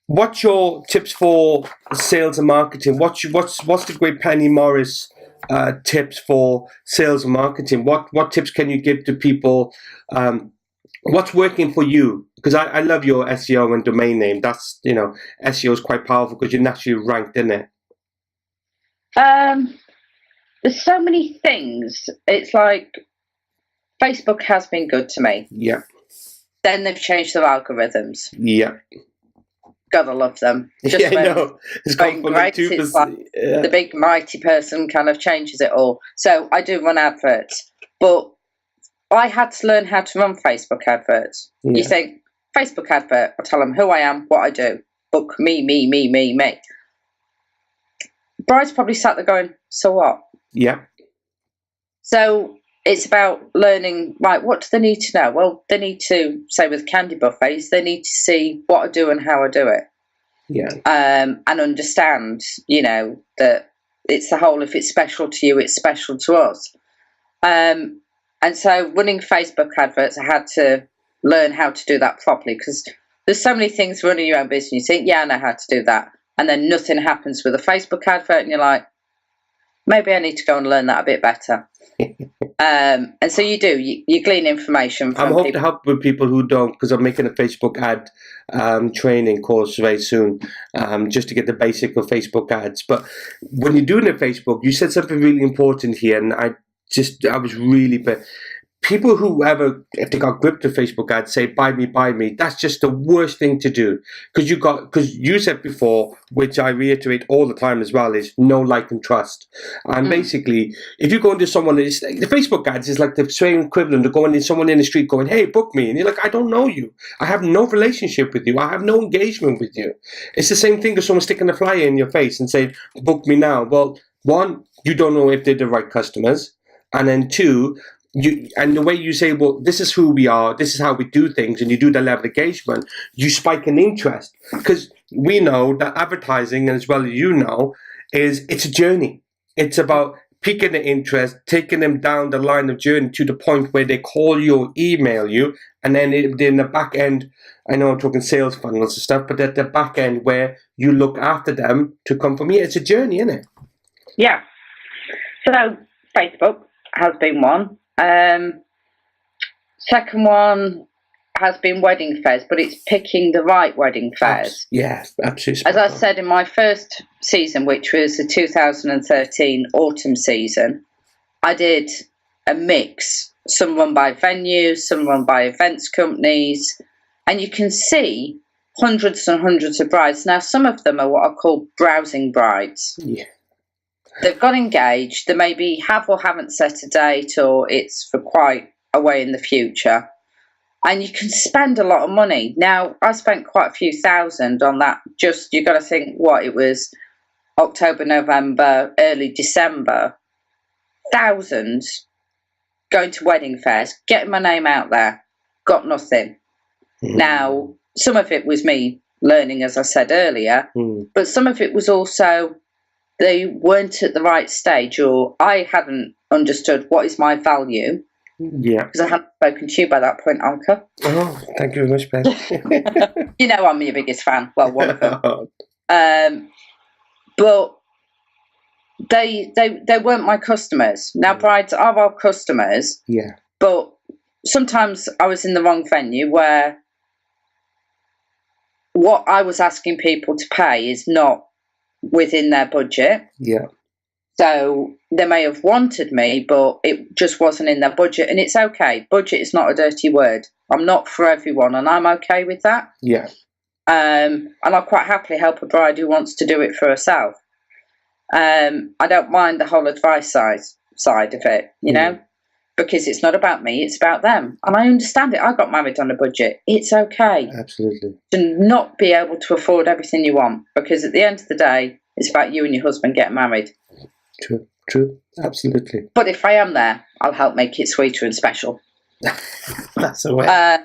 what's your tips for sales and marketing? What's the great Penny Morris tips for sales and marketing? What tips can you give to people? What's working for you? Because I love your SEO and domain name. That's, you know, SEO is quite powerful because you're naturally ranked in it. There's so many things. It's like, Facebook has been good to me. Yeah. Then they've changed their algorithms. Yeah. Gotta love them. Just no. It's gone from like 2%. It's like the big mighty person kind of changes it all. So I do run adverts, but I had to learn how to run Facebook adverts. Yeah. You think, Facebook advert, I tell them who I am, what I do. Book me. Bride's probably sat there going, so what? Yeah. So it's about learning, right, what do they need to know? Well, they need to, say with candy buffets, they need to see what I do and how I do it. Yeah. And understand, you know, that it's the whole, if it's special to you, it's special to us. And so running Facebook adverts, I had to learn how to do that properly, because there's so many things running your own business. You think, yeah, I know how to do that. And then nothing happens with a Facebook advert and you're like, maybe I need to go and learn that a bit better. And so you do, you glean information from I'm hoping to help with people who don't, because I'm making a Facebook ad training course very soon, just to get the basic of Facebook ads. But when you're doing a Facebook, you said something really important here, and I was really, people who ever, if they got gripped to Facebook ads, say, buy me, that's just the worst thing to do. Because you said before, which I reiterate all the time as well, is know, like, and trust. And basically, if you go into someone, the Facebook ads is like the same equivalent of going to someone in the street going, hey, book me. And you're like, I don't know you. I have no relationship with you. I have no engagement with you. It's the same thing as someone sticking a flyer in your face and saying, book me now. Well, one, you don't know if they're the right customers. And then two, and the way you say, well, this is who we are, this is how we do things, and you do the level of engagement, you spike an interest. Because we know that advertising, as well as you know, it's a journey. It's about piquing the interest, taking them down the line of journey to the point where they call you or email you, and then in the back end, I know I'm talking sales funnels and stuff, but at the back end where you look after them to come from here, it's a journey, isn't it? Yeah. So Facebook has been one. Second one has been wedding fairs, but it's picking the right wedding fairs. Yes, absolutely. As I said in my first season, which was the 2013 autumn season, I did a mix. Some run by venues, some run by events companies, and you can see hundreds and hundreds of brides. Now, some of them are what are called browsing brides. Yeah. They've got engaged, they maybe have or haven't set a date, or it's for quite a way in the future. And you can spend a lot of money. Now, I spent quite a few thousand on that. Just, you've got to think what it was, October, November, early December. Thousands going to wedding fairs, getting my name out there, got nothing. Now, some of it was me learning, as I said earlier, but some of it was also they weren't at the right stage, or I hadn't understood what is my value. Yeah. Because I hadn't spoken to you by that point, Onkar. Oh, thank you very much, Ben. You know I'm your biggest fan. Well, one of them. But they weren't my customers. Now, brides are our customers. Yeah. But sometimes I was in the wrong venue where what I was asking people to pay is not within their budget. Yeah. So they may have wanted me, but it just wasn't in their budget. And it's okay. Budget is not a dirty word. I'm not for everyone, and I'm okay with that. Yeah. And I'll quite happily help a bride who wants to do it for herself. I don't mind the whole advice side of it, you know, because it's not about me, it's about them. And I understand it. I got married on a budget. It's okay. Absolutely. To not be able to afford everything you want, because at the end of the day, it's about you and your husband getting married. True, absolutely. But if I am there, I'll help make it sweeter and special. That's the way.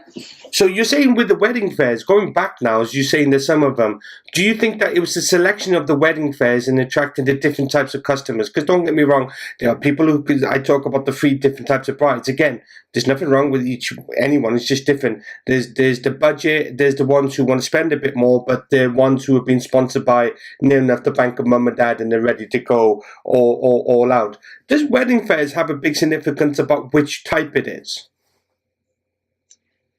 So you're saying with the wedding fairs, going back now, as you're saying there's some of them, do you think that it was the selection of the wedding fairs and attracting the different types of customers? Because don't get me wrong, there are people who, I talk about the 3 different types of brides. Again, there's nothing wrong with anyone, it's just different. There's the budget, there's the ones who want to spend a bit more, but they're ones who have been sponsored by near enough the bank of mum and dad and they're ready to go or all out. Does wedding fairs have a big significance about which type it is?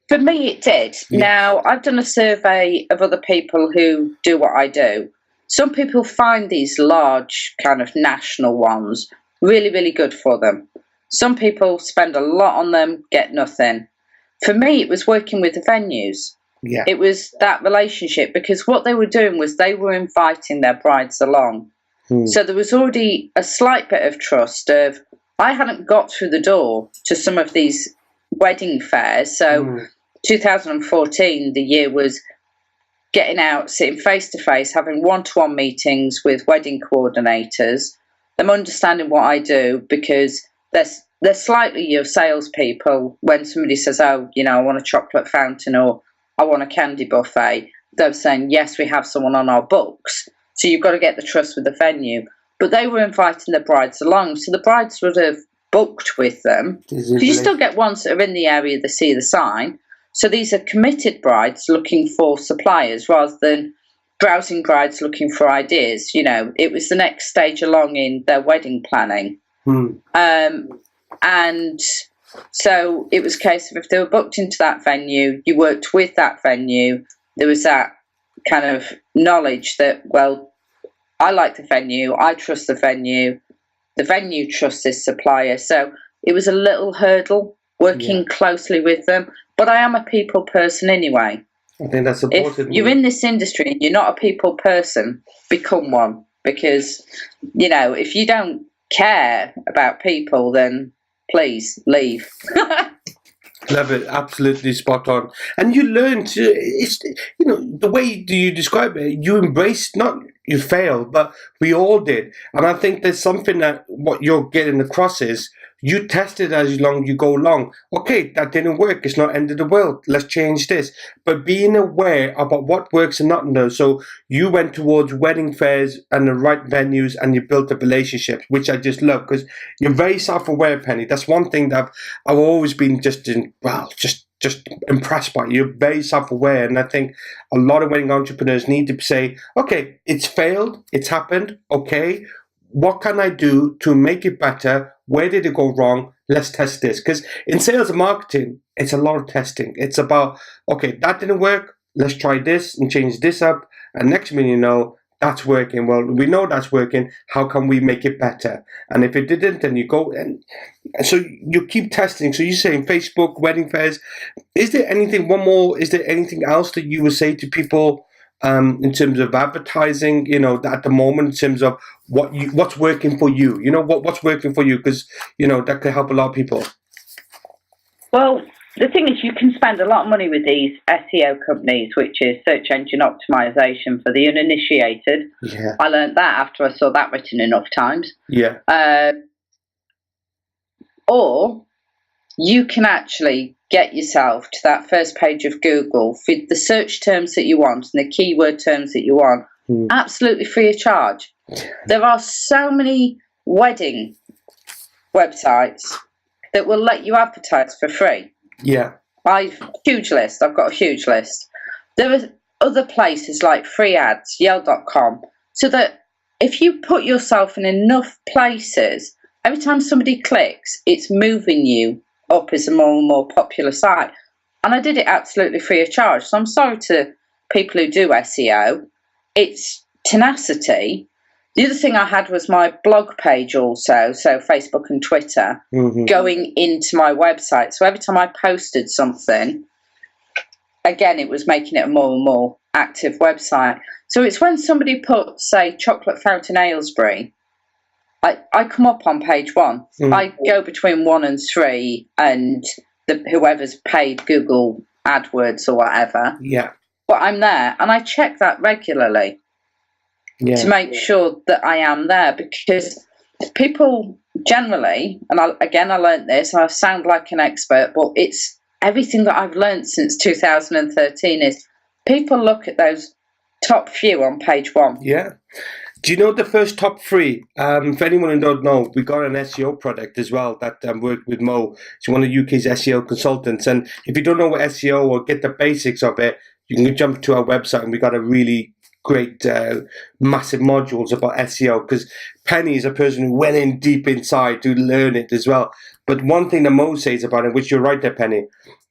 For me, it did. Yeah. Now, I've done a survey of other people who do what I do. Some people find these large kind of national ones really, really good for them. Some people spend a lot on them, get nothing. For me, it was working with the venues. Yeah. It was that relationship, because what they were doing was they were inviting their brides along. So there was already a slight bit of trust of, I hadn't got through the door to some of these wedding fairs. So 2014, the year was getting out, sitting face to face, having one-to-one meetings with wedding coordinators, them understanding what I do, because they're slightly your salespeople. When somebody says, oh, you know, I want a chocolate fountain or I want a candy buffet, they're saying, yes, we have someone on our books. So you've got to get the trust with the venue. But they were inviting the brides along, so the brides would have booked with them. Because you still get ones that are in the area that see the sign. So these are committed brides looking for suppliers rather than browsing brides looking for ideas. You know, it was the next stage along in their wedding planning. And so it was a case of if they were booked into that venue, you worked with that venue, there was that kind of knowledge that, well, I like the venue, I trust the venue trusts this supplier. So it was a little hurdle working closely with them. But I am a people person anyway. I think that's important. If you're in this industry and you're not a people person, become one. Because, you know, if you don't care about people, then please leave. Love it, absolutely spot on. And you learn to, it's, you know, the way you describe it, you embraced, not you failed, but we all did. And I think there's something that what you're getting across is, you test it as long you go along. Okay, that didn't work. It's not end of the world. Let's change this. But being aware about what works and not no. So you went towards wedding fairs and the right venues, and you built a relationship, which I just love because you're very self-aware, Penny. That's one thing that I've always been just impressed by. You're very self-aware, and I think a lot of wedding entrepreneurs need to say, okay, it's failed, it's happened. Okay, what can I do to make it better? Where did it go wrong? let's test this. Because in sales and marketing, it's a lot of testing. It's about, okay, that didn't work. Let's try this and change this up. And next minute, you know, that's working. Well, we know that's working. How can we make it better? And if it didn't, then you go and so you keep testing. So you're saying Facebook, wedding fairs. Is there anything, one more, is there anything else that you would say to people in terms of advertising, you know, at the moment, in terms of what's working for you? You know, what's working for you? Because, you know, that could help a lot of people. Well, the thing is, you can spend a lot of money with these SEO companies, which is search engine optimization for the uninitiated. Yeah. I learned that after I saw that written enough times. Yeah. Or you can actually get yourself to that first page of Google with the search terms that you want and the keyword terms that you want, absolutely free of charge. There are so many wedding websites that will let you advertise for free. Yeah. I've got a huge list. There are other places like free ads, Yale.com, so that if you put yourself in enough places, every time somebody clicks, it's moving you up as a more and more popular site. And I did it absolutely free of charge. So I'm sorry to people who do SEO. It's tenacity. The other thing I had was my blog page also, so Facebook and Twitter, going into my website. So every time I posted something, again, it was making it a more and more active website. So it's when somebody puts, say, chocolate fountain Aylesbury, I come up on page 1. I go between 1 and 3, and whoever's paid Google AdWords or whatever. Yeah. But I'm there, and I check that regularly to make sure that I am there, because people generally, and I learned this, and I sound like an expert, but it's everything that I've learned since 2013 is people look at those top few on page 1. Yeah. Do you know the first top 3? For anyone who don't know, we got an SEO product as well that worked with Mo. She's one of UK's SEO consultants. And if you don't know what SEO or get the basics of it, you can jump to our website, and we got a really great, massive modules about SEO, because Penny is a person who went in deep inside to learn it as well. But one thing that Mo says about it, which you're right there, Penny,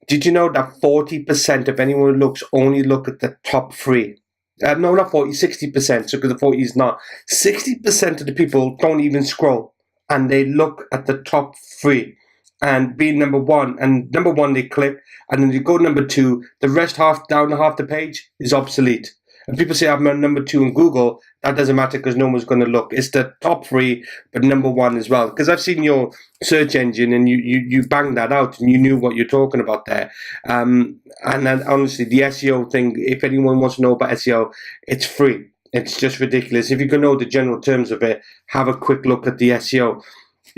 did you know that 40% of anyone who looks only look at the top 3? No, not 40, 60%, so because the 40 is not. 60% of the people don't even scroll, and they look at the top 3 and being number 1. And number 1, they click, and then you go number 2, the rest half the page is obsolete. And people say I'm number 2 in Google. That doesn't matter because no one's going to look. It's the top 3, but number 1 as well. Because I've seen your search engine, and you banged that out, and you knew what you're talking about there. And then honestly, the SEO thing, if anyone wants to know about SEO, it's free. It's just ridiculous. If you can know the general terms of it, have a quick look at the SEO.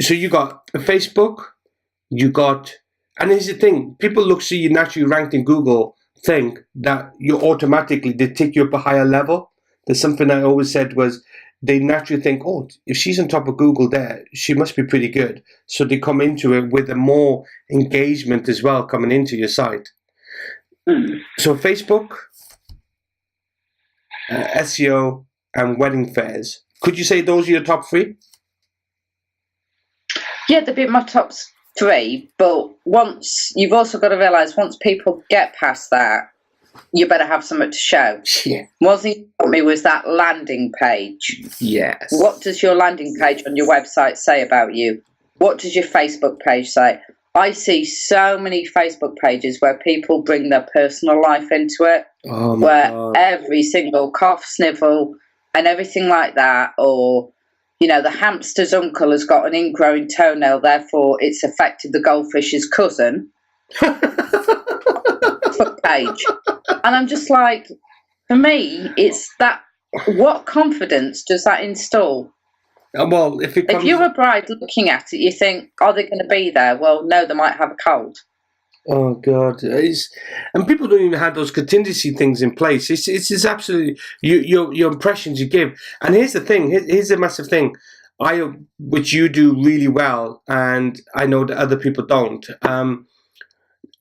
So you got Facebook, and here's the thing, people see you naturally ranked in Google, think that you automatically, they take you up a higher level. There's something I always said was, they naturally think, oh, if she's on top of Google there, she must be pretty good. So they come into it with a more engagement as well coming into your site. So Facebook, SEO, and wedding fairs. Could you say those are your top 3? Yeah, they'd be my top 3, but you've also got to realise, once people get past that, you better have something to show. Yeah. One thing you taught me was that landing page. Yes. What does your landing page on your website say about you? What does your Facebook page say? I see so many Facebook pages where people bring their personal life into it, where every single cough, snivel, and everything like that, or the hamster's uncle has got an ingrowing toenail, therefore it's affected the goldfish's cousin. Page. And I'm just like, for me, it's that, what confidence does that install? Well, if you're a bride looking at it, you think, are they going to be there? Well, no, they might have a cold. Oh God! And people don't even have those contingency things in place. It's absolutely your impressions you give. And here's the thing. Here's the massive thing. Which you do really well, and I know that other people don't.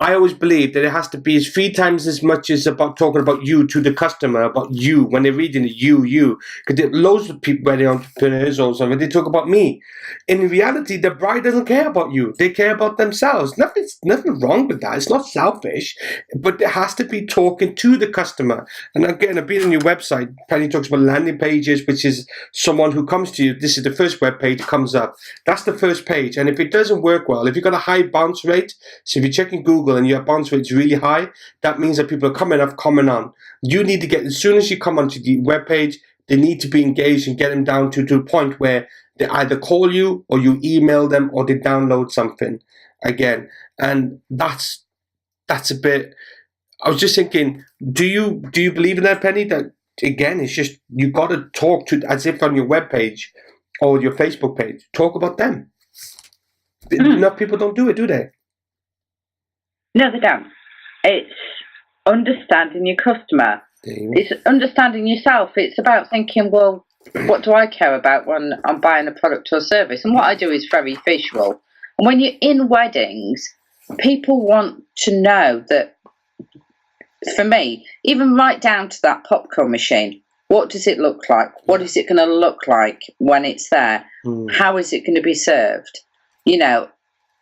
I always believe that it has to be 3 times as much as about talking about you to the customer, about you, when they're reading it, you. Because loads of people, wedding entrepreneurs or something, they talk about me. In reality, the bride doesn't care about you. They care about themselves. Nothing wrong with that. It's not selfish, but it has to be talking to the customer. And again, I've been on your website. Penny talks about landing pages, which is someone who comes to you. This is the first web page that comes up. That's the first page. And if it doesn't work well, if you've got a high bounce rate, so if you're checking Google and your bounce rate is really high, that means that people are coming on. You need to get, as soon as you come onto the web page, they need to be engaged and get them down to a point where they either call you or you email them or they download something again. And that's a bit, I was just thinking, do you believe in that, Penny? That again, it's just, you got to talk to, as if on your web page or your Facebook page, talk about them. Enough people don't do it, do they? No, they don't. It's understanding your customer. It's understanding yourself. It's about thinking, well, what do I care about when I'm buying a product or service? And what I do is very visual. And when you're in weddings, people want to know that, for me, even right down to that popcorn machine, what does it look like? What is it going to look like when it's there? How is it going to be served? You know,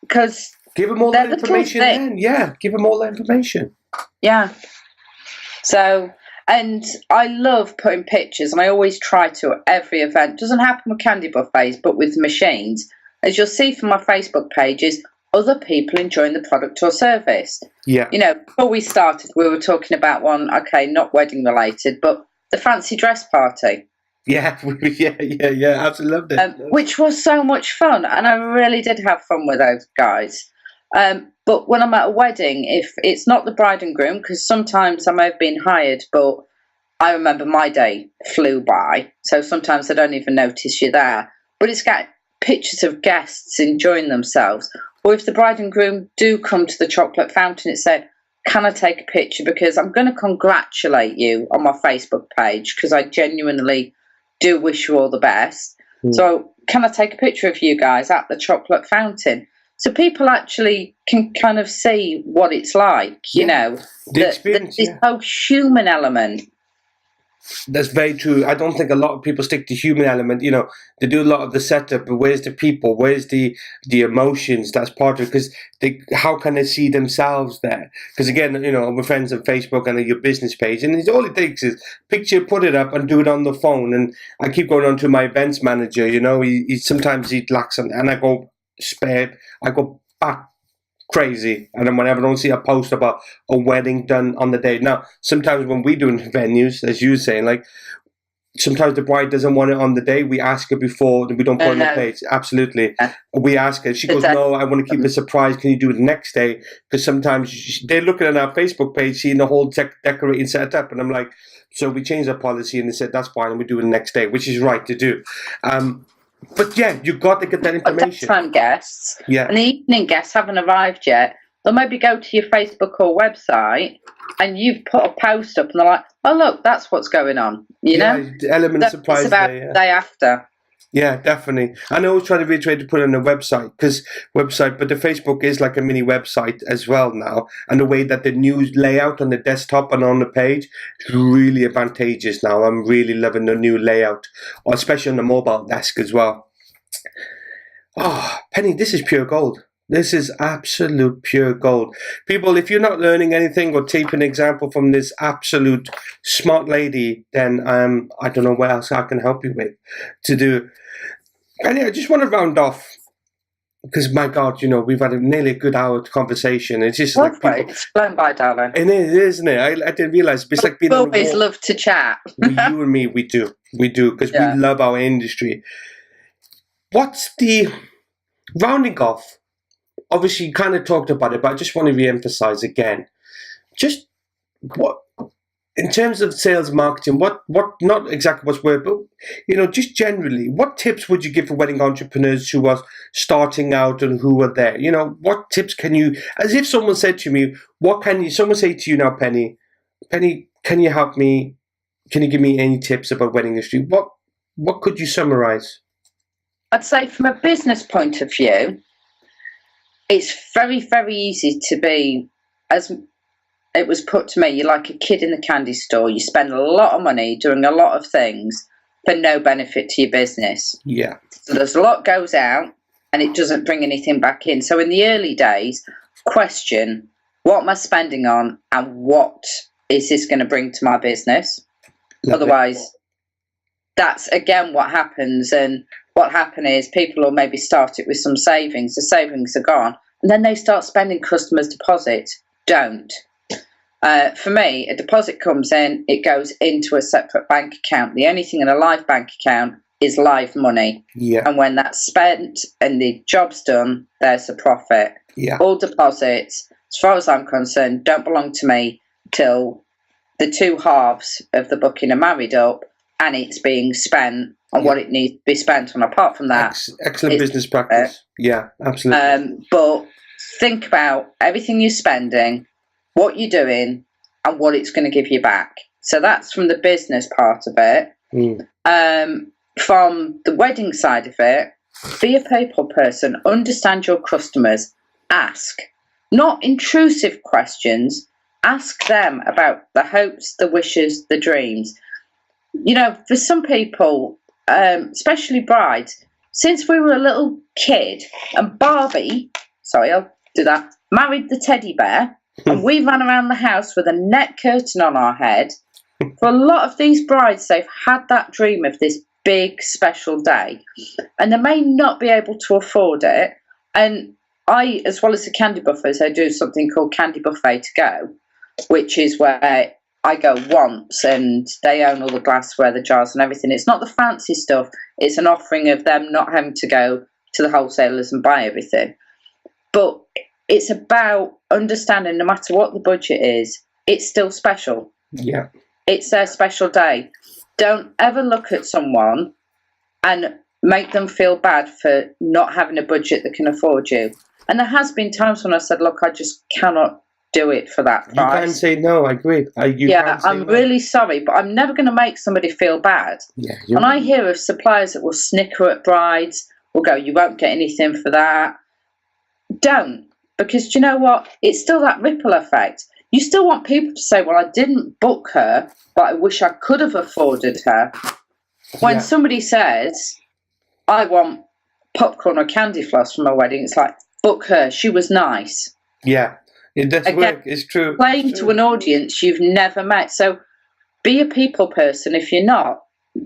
because give them all that information then. Yeah, give them all that information. Yeah. So, and I love putting pictures, and I always try to at every event. It doesn't happen with candy buffets, but with machines. As you'll see from my Facebook pages, other people enjoying the product or service. Yeah. You know, before we started, we were talking about one, okay, not wedding related, but the fancy dress party. Yeah, yeah, absolutely loved it. Which was so much fun, and I really did have fun with those guys. But when I'm at a wedding, if it's not the bride and groom, because sometimes I may have been hired, but I remember my day flew by, so sometimes I don't even notice you're there. But it's got pictures of guests enjoying themselves. Or if the bride and groom do come to the chocolate fountain, it said, can I take a picture? Because I'm going to congratulate you on my Facebook page, because I genuinely do wish you all the best. So can I take a picture of you guys at the chocolate fountain? So people actually can kind of see what it's like, you know, the experience, this whole human element. That's very true. I don't think a lot of people stick to human element. You know, they do a lot of the setup, but where's the people? Where's the emotions? That's part of it. Because how can they see themselves there? Because again, you know, we're friends on Facebook and your business page, and all it takes is picture, put it up, and do it on the phone. And I keep going on to my events manager. You know, he sometimes he lacks, and I go back crazy, and then whenever I don't see a post about a wedding done on the day. Now, sometimes when we do venues, as you were saying, like sometimes the bride doesn't want it on the day. We ask her before, we don't put it on the page. Absolutely, we ask her. She goes, "No, I want to keep it a surprise. Can you do it the next day?" Because sometimes they're looking at our Facebook page, seeing the whole decorating set up, and I'm like, so we changed our policy, and they said that's fine, and we do it the next day, which is right to do. But yeah, you've got to get that information. Daytime guests and the evening guests haven't arrived yet. They'll maybe go to your Facebook or website, and you've put a post up, and they're like, "Oh, look, that's what's going on." You know, the element of surprise. It's about the day after. Yeah, definitely. And I always try to reiterate to put it on a website, but the Facebook is like a mini website as well now. And the way that the news layout on the desktop and on the page is really advantageous now. I'm really loving the new layout, especially on the mobile desk as well. Oh, Penny, this is pure gold. This is absolute pure gold. People, if you're not learning anything or taking an example from this absolute smart lady, then I don't know what else I can help you with to do. Penny, I just want to round off, because my God, you know, we've had nearly a good hour conversation. It's just like people, it's flown by, darling. It is, isn't it? I didn't realize. It's like being on a walk. Love to chat. You and me, we do, because we love our industry. What's the rounding off? Obviously, you kind of talked about it, but I just want to re-emphasize again. Just what, in terms of sales marketing, what not exactly what's word, but you know, just generally, what tips would you give for wedding entrepreneurs who are starting out and who are there? You know, what tips can you, as if someone said to me, someone say to you now, Penny, can you help me? Can you give me any tips about wedding industry? What could you summarize? I'd say from a business point of view, it's very, very easy to be as it was put to me, you're like a kid in the candy store. You spend a lot of money doing a lot of things for no benefit to your business. Yeah. So there's a lot goes out and it doesn't bring anything back in. So in the early days, question, what am I spending on and what is this going to bring to my business? Otherwise, that's again what happens. And what happens is people will maybe start it with some savings. The savings are gone. And then they start spending customers' deposits. Don't. For me, a deposit comes in, it goes into a separate bank account. The only thing in a live bank account is live money. Yeah. And when that's spent and the job's done, there's a profit. Yeah. All deposits, as far as I'm concerned, don't belong to me till the two halves of the booking are married up and it's being spent on what it needs to be spent on. Apart from that, excellent business practice. Yeah, absolutely. But think about everything you're spending, what you're doing, and what it's going to give you back. So that's from the business part of it. From the wedding side of it, be a people person, understand your customers, ask. Not intrusive questions, ask them about the hopes, the wishes, the dreams. You know, for some people, especially brides, since we were a little kid and Barbie, sorry, I'll do that, married the teddy bear, and we ran around the house with a net curtain on our head. For a lot of these brides, they've had that dream of this big special day, and they may not be able to afford it. And I, as well as the candy buffers, I do something called Candy Buffet to Go, which is where I go once and they own all the glassware, the jars and everything. It's not the fancy stuff. It's an offering of them not having to go to the wholesalers and buy everything. But it's about understanding no matter what the budget is, it's still special. Yeah. It's their special day. Don't ever look at someone and make them feel bad for not having a budget that can afford you. And there has been times when I said, look, I just cannot do it for that price. You can say no, I agree. I'm really sorry, but I'm never going to make somebody feel bad. Yeah, and I hear of suppliers that will snicker at brides, will go, you won't get anything for that. Don't. Because do you know what? It's still that ripple effect. You still want people to say, well, I didn't book her, but I wish I could have afforded her. When somebody says, I want popcorn or candy floss from my wedding, it's like, book her. She was nice. Yeah, it does work. It's true. Playing to an audience you've never met. So be a people person. If you're not,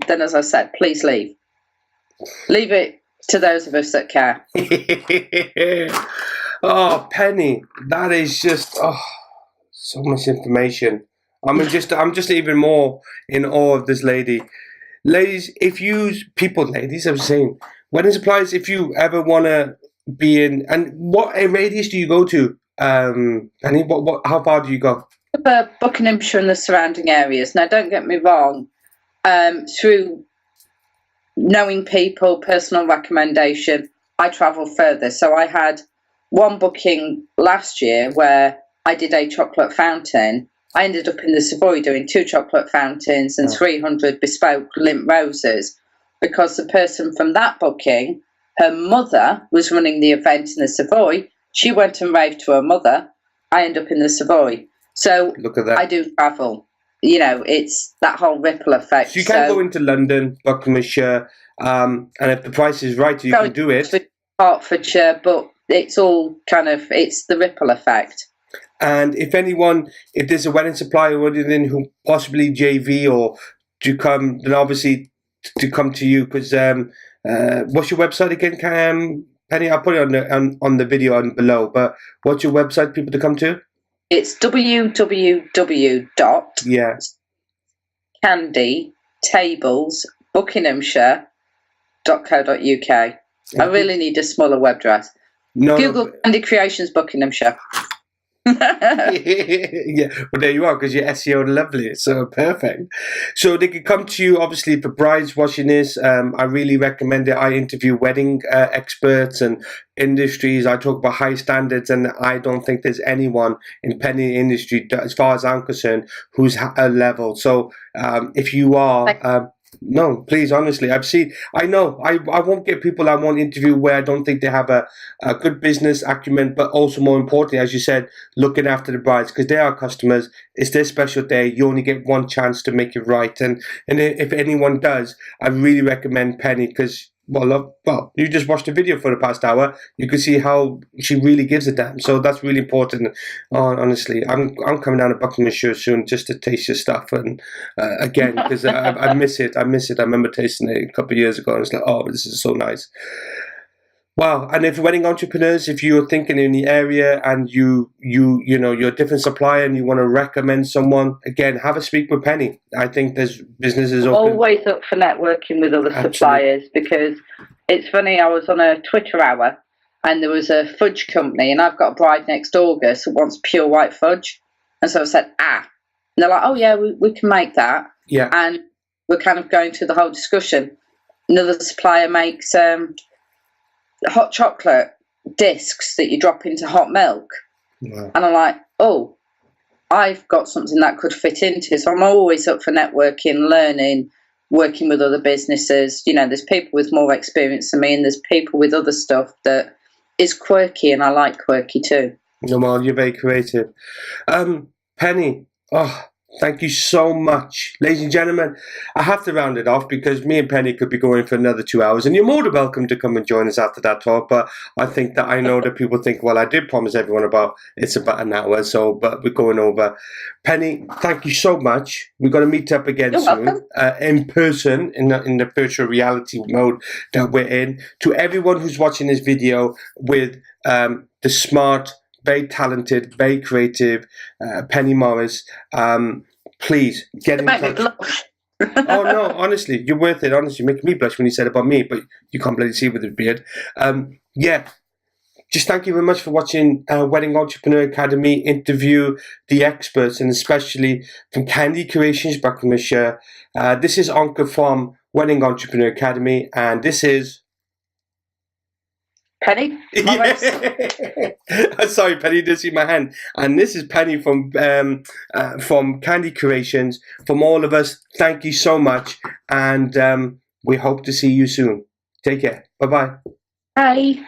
then as I said, please leave. Leave it to those of us that care. Oh, Penny, that is just so much information. I'm just even more in awe of this lady. Ladies, ladies, I'm saying, wedding suppliers, if you ever want to be in, and what radius do you go to? Penny, how far do you go? Buckinghamshire and the surrounding areas. Now, don't get me wrong, through knowing people, personal recommendation, I travel further. So I had one booking last year where I did a chocolate fountain. I ended up in the Savoy doing 2 chocolate fountains and 300 bespoke lint roses, because the person from that booking, her mother was running the event in the Savoy. She went and raved to her mother. I end up in the Savoy. So look at that. I do travel. You know, it's that whole ripple effect. So you can go into London, Buckinghamshire, and if the price is right, you can do it. Hertfordshire, but it's all it's the ripple effect. And if there's a wedding supplier or anything who possibly JV or to come, then obviously to come to you, because what's your website again, Penny? I'll put it on the video on below. But what's your website, people to come to? It's www.candytablesbuckinghamshire.co.uk. I really need a smaller web address. Google Candy Creations Buckinghamshire. Yeah, well, there you are, because you're SEO lovely, so perfect. So they can come to you, obviously, for brides watching this. I really recommend it. I interview wedding experts and industries. I talk about high standards, and I don't think there's anyone in Penni industry, as far as I'm concerned, who's a level. So if you are No, please, honestly, I know, I won't get people I won't interview where I don't think they have a good business acumen, but also more importantly, as you said, looking after the brides, because they are customers. It's their special day. You only get one chance to make it right. And if anyone does, I really recommend Penny because, well, you just watched the video for the past hour. You can see how she really gives a damn. So that's really important. Honestly, I'm coming down to Buckinghamshire soon just to taste your stuff. And again, because I miss it. I miss it. I remember tasting it a couple of years ago, and it's like, oh, this is so nice. Wow. And if wedding entrepreneurs, if you're thinking in the area and you know you're a different supplier and you want to recommend someone, again, have a speak with Penny. I think there's businesses open. Always up for networking with other suppliers, because it's funny, I was on a Twitter hour and there was a fudge company, and I've got a bride next August who wants pure white fudge. And so I said, and they're like, oh yeah, we can make that. Yeah. And we're kind of going through the whole discussion. Another supplier makes hot chocolate discs that you drop into hot milk. Wow. And I'm like, oh, I've got something that could fit into. So I'm always up for networking, learning, working with other businesses. You know, there's people with more experience than me, and there's people with other stuff that is quirky, and I like quirky too. No, well, you're very creative. Penny, oh, thank you so much. Ladies and gentlemen, I have to round it off because me and Penny could be going for another 2 hours, and you're more than welcome to come and join us after that talk. But I think that I know that people think, well, I did promise everyone it's about an hour, so, but we're going over. Penny, thank you so much. We're going to meet up again soon, in person, in the virtual reality mode that we're in. To everyone who's watching this video with the smart, very talented, very creative Penny Morris, please get in touch. Oh no, honestly, you're worth it. Honestly, you're making me blush when you said about me, but you can't bloody see with the beard. Yeah, just thank you very much for watching Wedding Entrepreneur Academy interview the experts, and especially from Candy Creations, Buckinghamshire. This is Onkar from Wedding Entrepreneur Academy, and this is Penny? Yeah. Sorry, Penny, you didn't see my hand. And this is Penny from Candy Creations. From all of us, thank you so much. And we hope to see you soon. Take care. Bye-bye. Bye.